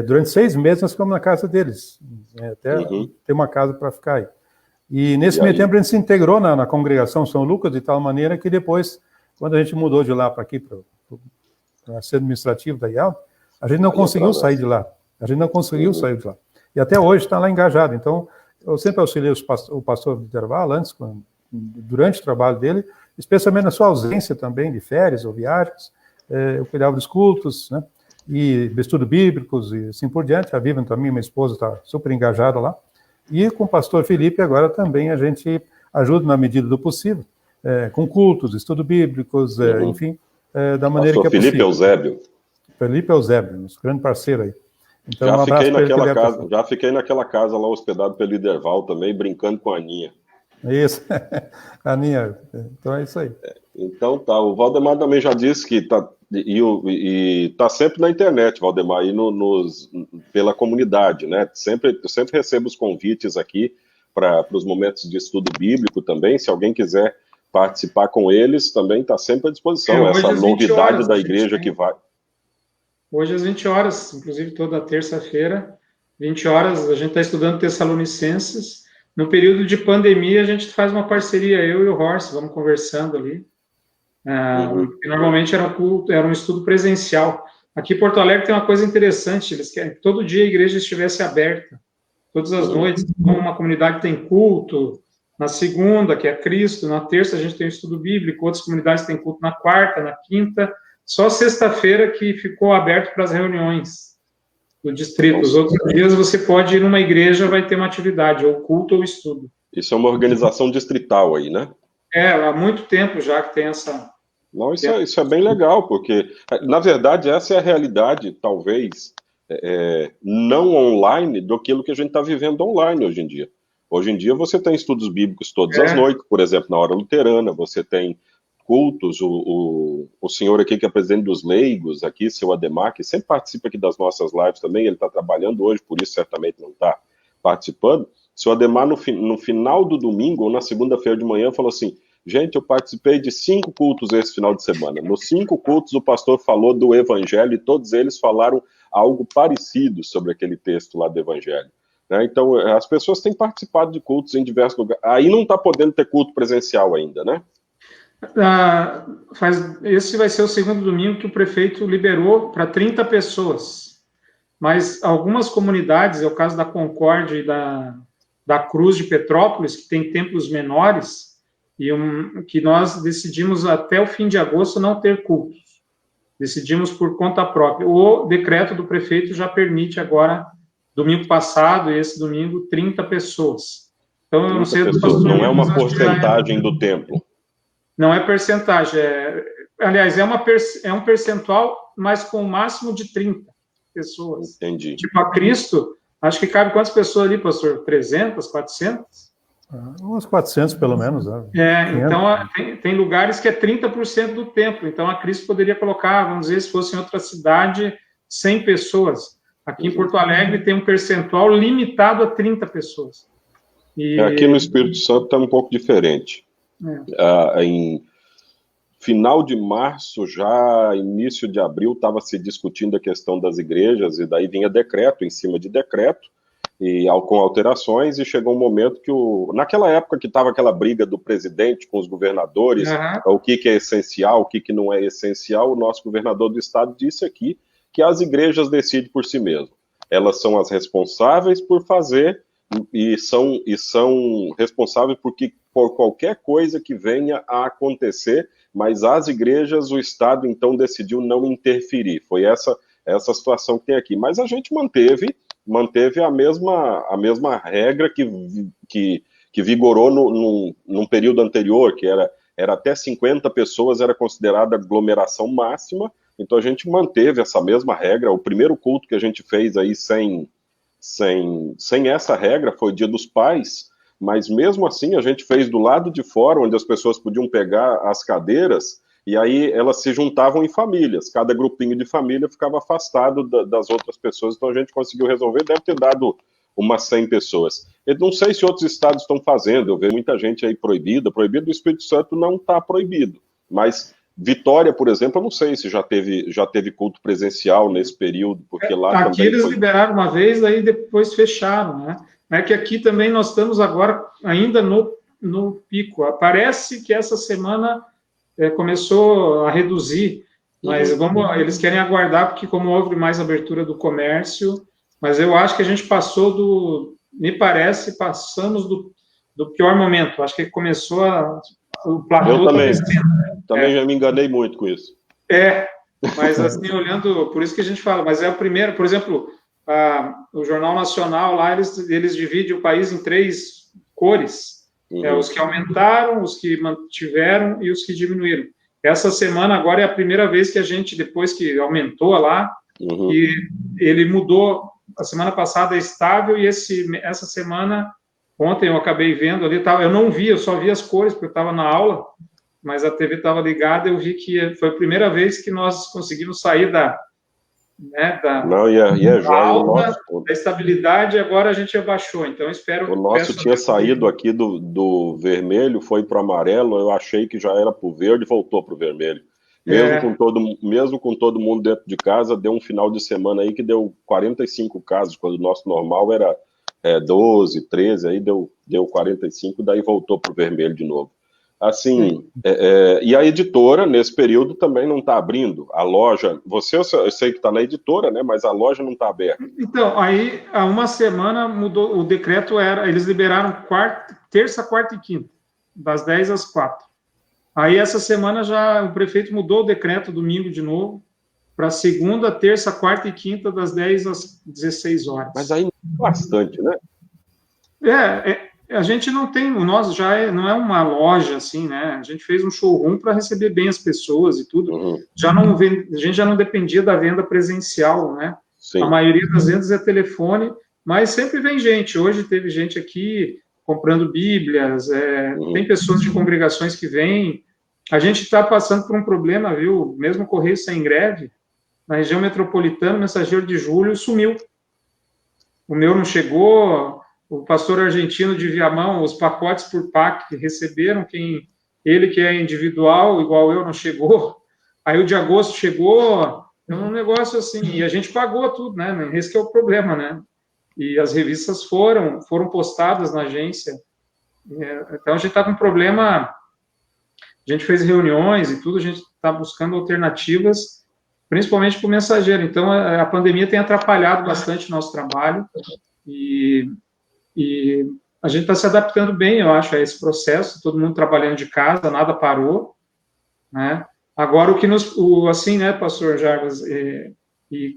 Durante 6 meses nós ficamos na casa deles, até ter uma casa para ficar aí. E nesse meio tempo a gente se integrou na congregação São Lucas de tal maneira que depois, quando a gente mudou de lá para aqui, para o centro administrativo da IAL, a gente não conseguiu sair de lá. E até hoje está lá engajado. Então, eu sempre auxiliei o pastor do intervalo, durante o trabalho dele, especialmente na sua ausência também de férias ou viagens. Eu cuidava dos cultos, né? E de estudos bíblicos e assim por diante. A Vivian também, minha esposa, está super engajada lá. E com o pastor Felipe agora também a gente ajuda na medida do possível, com cultos, estudos bíblicos, enfim, da maneira pastor que é Felipe possível. Felipe Eusébio, nosso grande parceiro aí. Então, já fiquei naquela casa lá hospedado pelo Iderval também, brincando com a Aninha. Isso, Aninha, então é isso aí. Então tá, o Valdemar também já disse que tá sempre na internet, Valdemar, aí pela comunidade, né? Eu sempre recebo os convites aqui para os momentos de estudo bíblico também, se alguém quiser participar com eles, também está sempre à disposição, essa novidade da igreja que vai. Hoje às 20 horas, inclusive toda terça-feira, 20 horas, a gente está estudando Tessalonicenses. No período de pandemia, a gente faz uma parceria, eu e o Horst, vamos conversando ali. Normalmente era um estudo presencial. Aqui em Porto Alegre tem uma coisa interessante, eles querem que todo dia a igreja estivesse aberta. Todas as noites, uma comunidade tem culto, na segunda, que é Cristo, na terça a gente tem o estudo bíblico, outras comunidades têm culto na quarta, na quinta, só sexta-feira que ficou aberto para as reuniões do distrito. Os outros dias você pode ir numa igreja, vai ter uma atividade, ou culto ou estudo. Isso é uma organização distrital aí, né? Há muito tempo já que tem essa... Não, isso é bem legal, porque, na verdade, essa é a realidade, talvez, não online, daquilo que a gente está vivendo online hoje em dia. Hoje em dia você tem estudos bíblicos todas as noites, por exemplo, na hora luterana, você tem cultos, o senhor aqui que é presidente dos leigos, aqui, seu Ademar, que sempre participa aqui das nossas lives também, ele está trabalhando hoje, por isso certamente não está participando. Seu Ademar, no final do domingo, ou na segunda-feira de manhã, falou assim, gente, eu participei de 5 cultos esse final de semana. Nos 5 cultos, o pastor falou do evangelho, e todos eles falaram algo parecido sobre aquele texto lá do evangelho. Então, as pessoas têm participado de cultos em diversos lugares. Aí não está podendo ter culto presencial ainda, né? Esse vai ser o segundo domingo que o prefeito liberou para 30 pessoas. Mas algumas comunidades, é o caso da Concórdia e da Cruz de Petrópolis, que tem templos menores, e que nós decidimos até o fim de agosto não ter cultos. Decidimos por conta própria. O decreto do prefeito já permite agora, domingo passado e esse domingo, 30 pessoas. Então, eu não sei... Não é uma porcentagem do templo. Não é percentagem. Aliás, é um percentual, mas com o máximo de 30 pessoas. Entendi. Tipo, a Cristo, acho que cabe quantas pessoas ali, pastor? 300, 400? Uns 400, pelo menos. Né? Então, tem lugares que é 30% do templo. Então, a Cristo poderia colocar, vamos dizer, se fosse em outra cidade, 100 pessoas. Aqui em Porto Alegre tem um percentual limitado a 30 pessoas. Aqui no Espírito Santo está um pouco diferente. Em final de março, já início de abril, estava se discutindo a questão das igrejas, e daí vinha decreto em cima de decreto, e com alterações, e chegou um momento que naquela época que estava aquela briga do presidente com os governadores, o que é essencial, o que não é essencial, o nosso governador do estado disse aqui que as igrejas decidem por si mesmas. Elas são as responsáveis por fazer, e são responsáveis por qualquer coisa que venha a acontecer, mas as igrejas, o Estado, então, decidiu não interferir. Foi essa situação que tem aqui. Mas a gente manteve a mesma regra que vigorou num período anterior, que era até 50 pessoas, era considerada aglomeração máxima, então a gente manteve essa mesma regra. O primeiro culto que a gente fez aí sem essa regra foi o Dia dos Pais, mas mesmo assim a gente fez do lado de fora, onde as pessoas podiam pegar as cadeiras, e aí elas se juntavam em famílias, cada grupinho de família ficava afastado das outras pessoas, então a gente conseguiu resolver, deve ter dado umas 100 pessoas. Eu não sei se outros estados estão fazendo, eu vejo muita gente aí proibido o Espírito Santo não está proibido, mas Vitória, por exemplo, eu não sei se já teve culto presencial nesse período, porque lá aqui também eles liberaram uma vez, aí depois fecharam, né? É que aqui também nós estamos agora ainda no pico. Parece que essa semana começou a reduzir, mas eles querem aguardar, porque como houve mais abertura do comércio, mas eu acho que a gente passamos do pior momento. Acho que começou o platô. Eu também já me enganei muito com isso. Mas assim, olhando, por isso que a gente fala, mas é o primeiro, por exemplo, o Jornal Nacional lá, eles dividem o país em 3 cores, os que aumentaram, os que mantiveram e os que diminuíram. Essa semana agora é a primeira vez que a gente, depois que aumentou lá, e ele mudou, a semana passada é estável, e essa semana, ontem eu acabei vendo ali, eu não vi, eu só vi as cores, porque eu estava na aula, mas a TV estava ligada, eu vi que foi a primeira vez que nós conseguimos sair da estabilidade, agora a gente abaixou, então espero... O nosso tinha saído aqui do vermelho, foi para o amarelo, eu achei que já era para o verde, voltou para o vermelho. Mesmo com todo mundo dentro de casa, deu um final de semana aí que deu 45 casos, quando o nosso normal era 12, 13, aí deu 45, daí voltou para o vermelho de novo. Assim, e a editora, nesse período, também não está abrindo. A loja, eu sei que está na editora, né? Mas a loja não está aberta. Então, aí, há uma semana mudou, o decreto eles liberaram terça, quarta e quinta, das 10 às 4. Aí, essa semana, já o prefeito mudou o decreto, domingo de novo, para segunda, terça, quarta e quinta, das 10 às 16 horas. Mas aí, bastante, né? A gente não tem, nós não é uma loja assim, né? A gente fez um showroom para receber bem as pessoas e tudo. A gente já não dependia da venda presencial, né? Sim. A maioria das vendas é telefone, mas sempre vem gente. Hoje teve gente aqui comprando bíblias, tem pessoas de congregações que vêm. A gente está passando por um problema, viu? Mesmo Correio sem greve, na região metropolitana, o mensageiro de julho sumiu. O meu não chegou. O pastor argentino de Viamão, os pacotes por PAC receberam, ele que é individual, igual eu, não chegou. Aí o de agosto chegou, é um negócio assim, e a gente pagou tudo, né? Esse que é o problema, né? E as revistas foram postadas na agência. Então a gente está com um problema, a gente fez reuniões e tudo, a gente está buscando alternativas, principalmente para o mensageiro. Então a pandemia tem atrapalhado bastante o nosso trabalho, e a gente está se adaptando bem, eu acho, a esse processo, todo mundo trabalhando de casa, nada parou, né? Agora, assim, né, pastor Jarbas e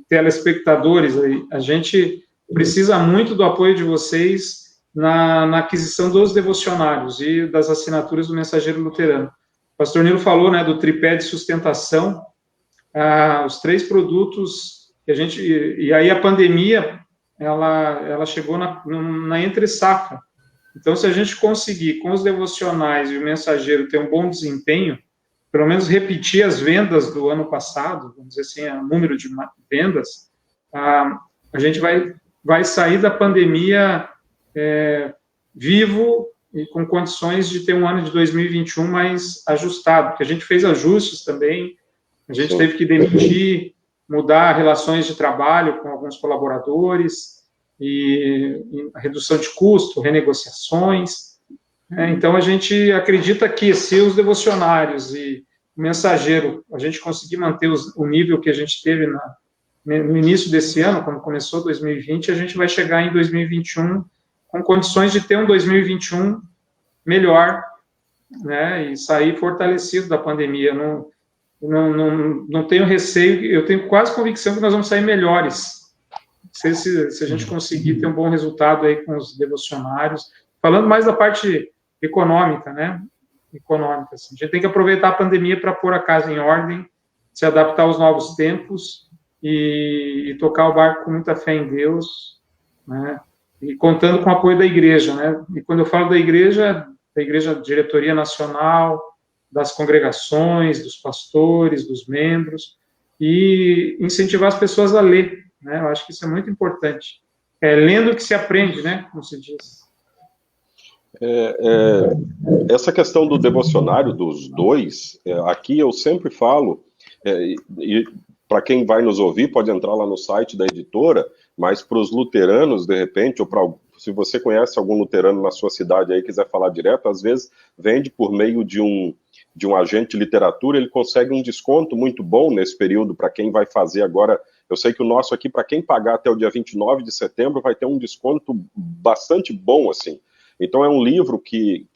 telespectadores, a gente precisa muito do apoio de vocês na aquisição dos devocionários e das assinaturas do Mensageiro Luterano. O pastor Nilo falou, né, do tripé de sustentação, os 3 produtos que e aí a pandemia, ela chegou na entre-safra. Então, se a gente conseguir, com os devocionais e o mensageiro, ter um bom desempenho, pelo menos repetir as vendas do ano passado, vamos dizer assim, o número de vendas, a gente vai sair da pandemia vivo e com condições de ter um ano de 2021 mais ajustado, porque a gente fez ajustes também, a gente teve que demitir, mudar relações de trabalho com alguns colaboradores, e a redução de custo, renegociações. Então, a gente acredita que se os devocionários e o mensageiro, a gente conseguir manter o nível que a gente teve no início desse ano, quando começou 2020, a gente vai chegar em 2021 com condições de ter um 2021 melhor, né, e sair fortalecido da pandemia. Não tenho receio, eu tenho quase convicção que nós vamos sair melhores, se a gente conseguir ter um bom resultado aí com os devocionários, falando mais da parte econômica, né, assim. A gente tem que aproveitar a pandemia para pôr a casa em ordem, se adaptar aos novos tempos e tocar o barco com muita fé em Deus, né, e contando com o apoio da igreja, né? E quando eu falo da igreja diretoria nacional, das congregações, dos pastores, dos membros, e incentivar as pessoas a ler, né? Eu acho que isso é muito importante. É lendo que se aprende, né? Como se diz. Essa questão do devocionário dos dois, aqui eu sempre falo, e para quem vai nos ouvir, pode entrar lá no site da editora, mas para os luteranos, de repente, ou se você conhece algum luterano na sua cidade aí e quiser falar direto, às vezes vende por meio de um agente de literatura, ele consegue um desconto muito bom nesse período para quem vai fazer agora. Eu sei que o nosso aqui, para quem pagar até o dia 29 de setembro, vai ter um desconto bastante bom, assim. Então é um livro que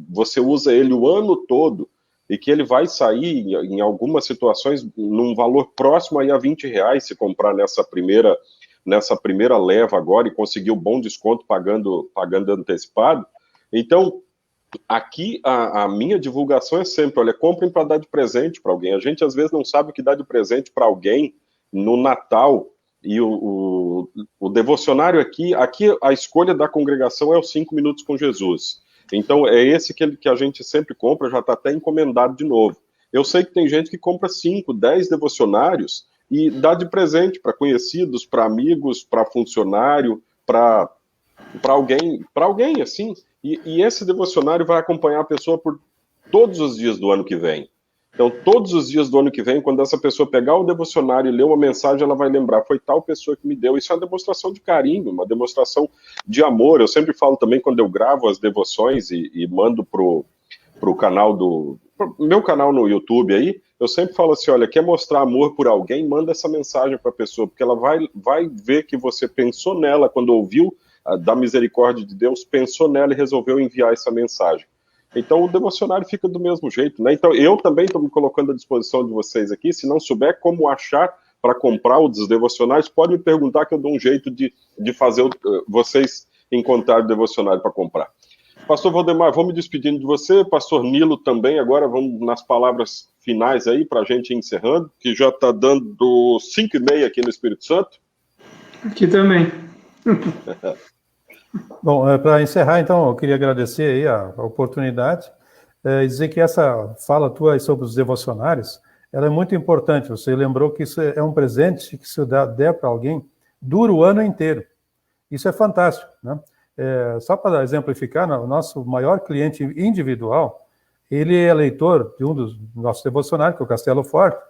você usa ele o ano todo e que ele vai sair, em algumas situações, num valor próximo aí a R$20, se comprar nessa primeira leva agora e conseguir um bom desconto pagando antecipado. Então, aqui a minha divulgação é sempre, olha, comprem para dar de presente para alguém. A gente às vezes não sabe o que dá de presente para alguém no Natal, e o devocionário aqui a escolha da congregação é os 5 minutos com Jesus. Então é esse que a gente sempre compra, já está até encomendado de novo. Eu sei que tem gente que compra 5, 10 devocionários e dá de presente para conhecidos, para amigos, para funcionário, para alguém assim. E esse devocionário vai acompanhar a pessoa por todos os dias do ano que vem. Então, todos os dias do ano que vem, quando essa pessoa pegar o devocionário e ler uma mensagem, ela vai lembrar, foi tal pessoa que me deu. Isso é uma demonstração de carinho, uma demonstração de amor. Eu sempre falo também, quando eu gravo as devoções e mando pro canal pro meu canal no YouTube aí, eu sempre falo assim, olha, quer mostrar amor por alguém, manda essa mensagem para a pessoa, porque ela vai ver que você pensou nela quando ouviu da misericórdia de Deus, pensou nela e resolveu enviar essa mensagem. Então o devocionário fica do mesmo jeito, né? Então eu também estou me colocando à disposição de vocês aqui, se não souber como achar para comprar os devocionários, pode me perguntar que eu dou um jeito de fazer vocês encontrarem o devocionário para comprar. Pastor Valdemar, vou me despedindo de você, pastor Nilo também, agora vamos nas palavras finais aí para a gente ir encerrando, que já está dando 5h30 aqui no Espírito Santo. Aqui também. Bom, para encerrar, então, eu queria agradecer aí a oportunidade e dizer que essa fala tua aí sobre os devocionários, ela é muito importante. Você lembrou que isso é um presente que se der para alguém, dura o ano inteiro. Isso é fantástico, né? Só para exemplificar, o nosso maior cliente individual, ele é leitor de um dos nossos devocionários, que é o Castelo Forte,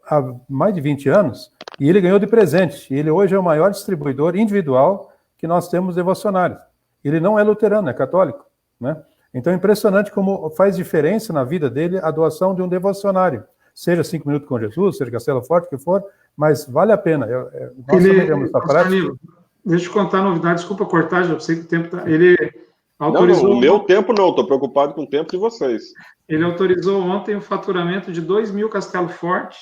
há mais de 20 anos, e ele ganhou de presente. E ele hoje é o maior distribuidor individual que nós temos devocionários. Ele não é luterano, é católico, né? Então é impressionante como faz diferença na vida dele a doação de um devocionário. Seja 5 minutos com Jesus, seja Castelo Forte, o que for, mas vale a pena. Nós também temos essa prática. Deixa eu contar a novidade, desculpa cortar, já sei que o tempo está... Ele autorizou... Não, o meu tempo não, estou preocupado com o tempo de vocês. Ele autorizou ontem o faturamento de 2.000 Castelo Forte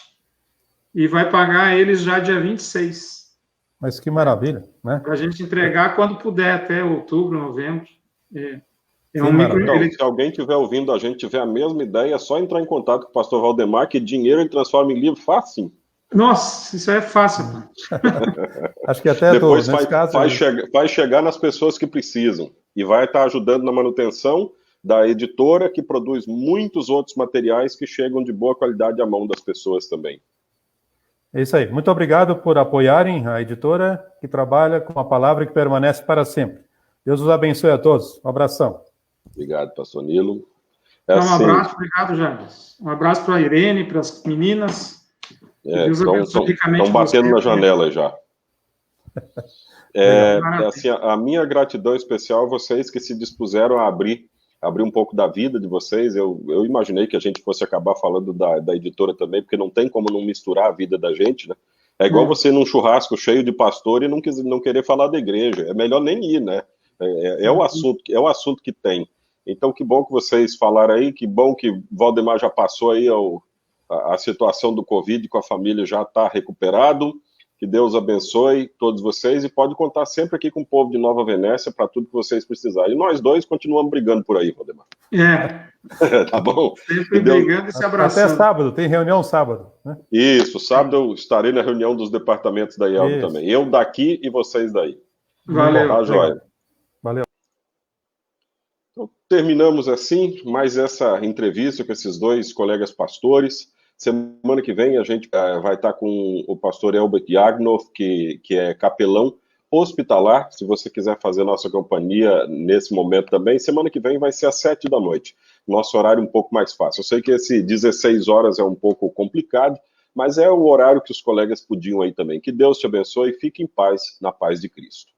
e vai pagar eles já dia 26. Mas que maravilha, né? Para a gente entregar quando puder, até outubro, novembro. Se alguém estiver ouvindo, a gente tiver a mesma ideia, é só entrar em contato com o pastor Valdemar, que dinheiro ele transforma em livro fácil. Nossa, isso é fácil. Acho que até depois vai chegar nas pessoas que precisam e vai estar ajudando na manutenção da editora, que produz muitos outros materiais que chegam de boa qualidade à mão das pessoas também. É isso aí. Muito obrigado por apoiarem a editora que trabalha com a palavra que permanece para sempre. Deus os abençoe a todos. Um abração. Obrigado, pastor Nilo. Um abraço, obrigado, Jarvis. Um abraço para a Irene, para as meninas. Estão batendo na janela já. Assim, a minha gratidão especial a vocês que se dispuseram a abrir um pouco da vida de vocês. Eu imaginei que a gente fosse acabar falando da editora também, porque não tem como não misturar a vida da gente, né? É igual você num churrasco cheio de pastor e não querer falar da igreja. É melhor nem ir, né? É o assunto que tem. Então, que bom que vocês falaram aí, que bom que Valdemar já passou aí a situação do Covid, com a família já está recuperado. Que Deus abençoe todos vocês e pode contar sempre aqui com o povo de Nova Venécia para tudo que vocês precisarem. E nós dois continuamos brigando por aí, Valdemar. Tá bom? Sempre brigando e se abraçando. Até sábado, tem reunião sábado, né? Isso, sábado eu estarei na reunião dos departamentos da IELB também. Eu daqui e vocês daí. Valeu. Tá, joia. Valeu. Então, terminamos assim mais essa entrevista com esses dois colegas pastores. Semana que vem a gente vai estar com o pastor Elbert Jagnoff, que é capelão hospitalar. Se você quiser fazer nossa companhia nesse momento também, semana que vem vai ser às 7 da noite. Nosso horário um pouco mais fácil. Eu sei que esse 16 horas é um pouco complicado, mas é o horário que os colegas podiam aí também. Que Deus te abençoe e fique em paz, na paz de Cristo.